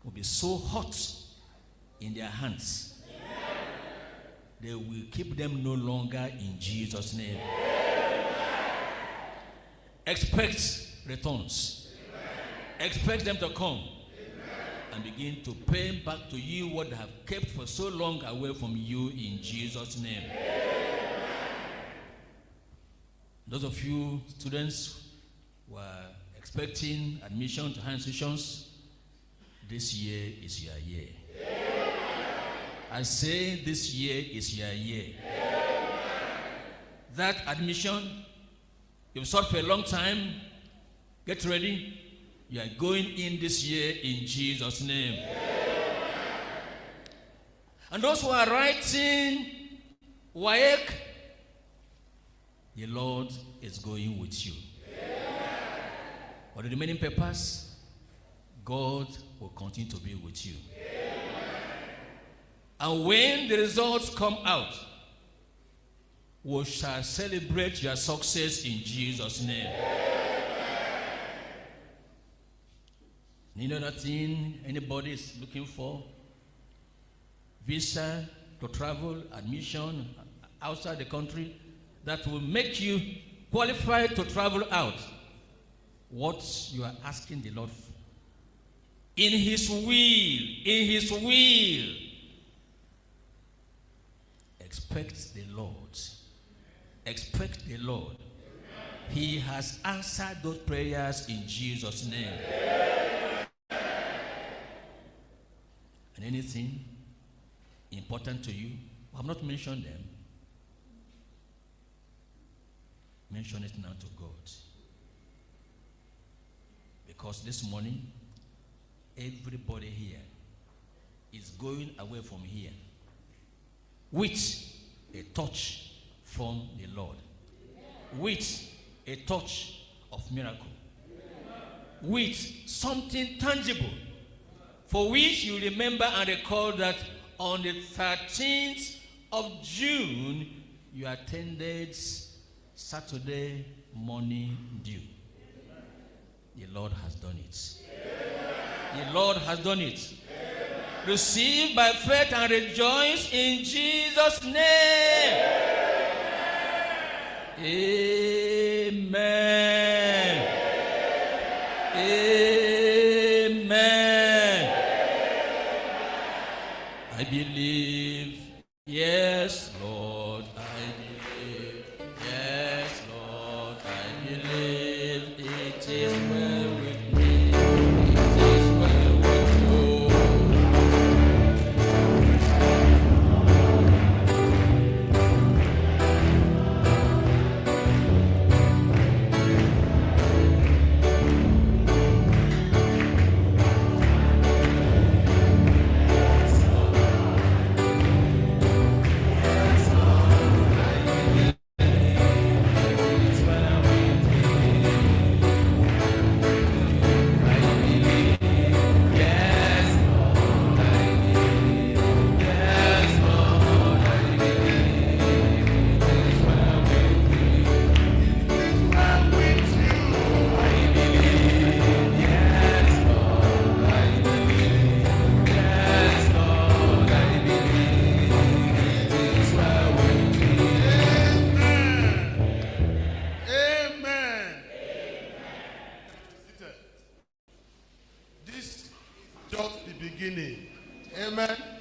will be so hot in their hands. They will keep them no longer in Jesus' name. Expect returns. Expect them to come and begin to pay back to you what they have kept for so long away from you in Jesus' name. Those of you students who are expecting admission to higher institutions, this year is your year. I say this year is your year. That admission, you've sought for a long time, get ready. You are going in this year in Jesus' name. And those who are writing WAEC, the Lord is going with you. For the remaining papers, God will continue to be with you. And when the results come out, we shall celebrate your success in Jesus' name. Any other thing anybody is looking for? Visa to travel, admission outside the country that will make you qualified to travel out. What you are asking the Lord for. In His will, expect the Lord. Expect the Lord. He has answered those prayers in Jesus' name. And anything important to you, I have not mentioned them. Mention it now to God. Because this morning, everybody here is going away from here with a touch from the Lord, with a touch of miracle, with something tangible, for which you remember and recall that on the 13th of June, you attended Saturday morning dew. The Lord has done it. The Lord has done it. Receive by faith and rejoice in Jesus' name. Amen. Amen. I believe. Yes, Lord, I believe. Yes, Lord, I believe. It is well with me. It is well with you. This is just the beginning. Amen.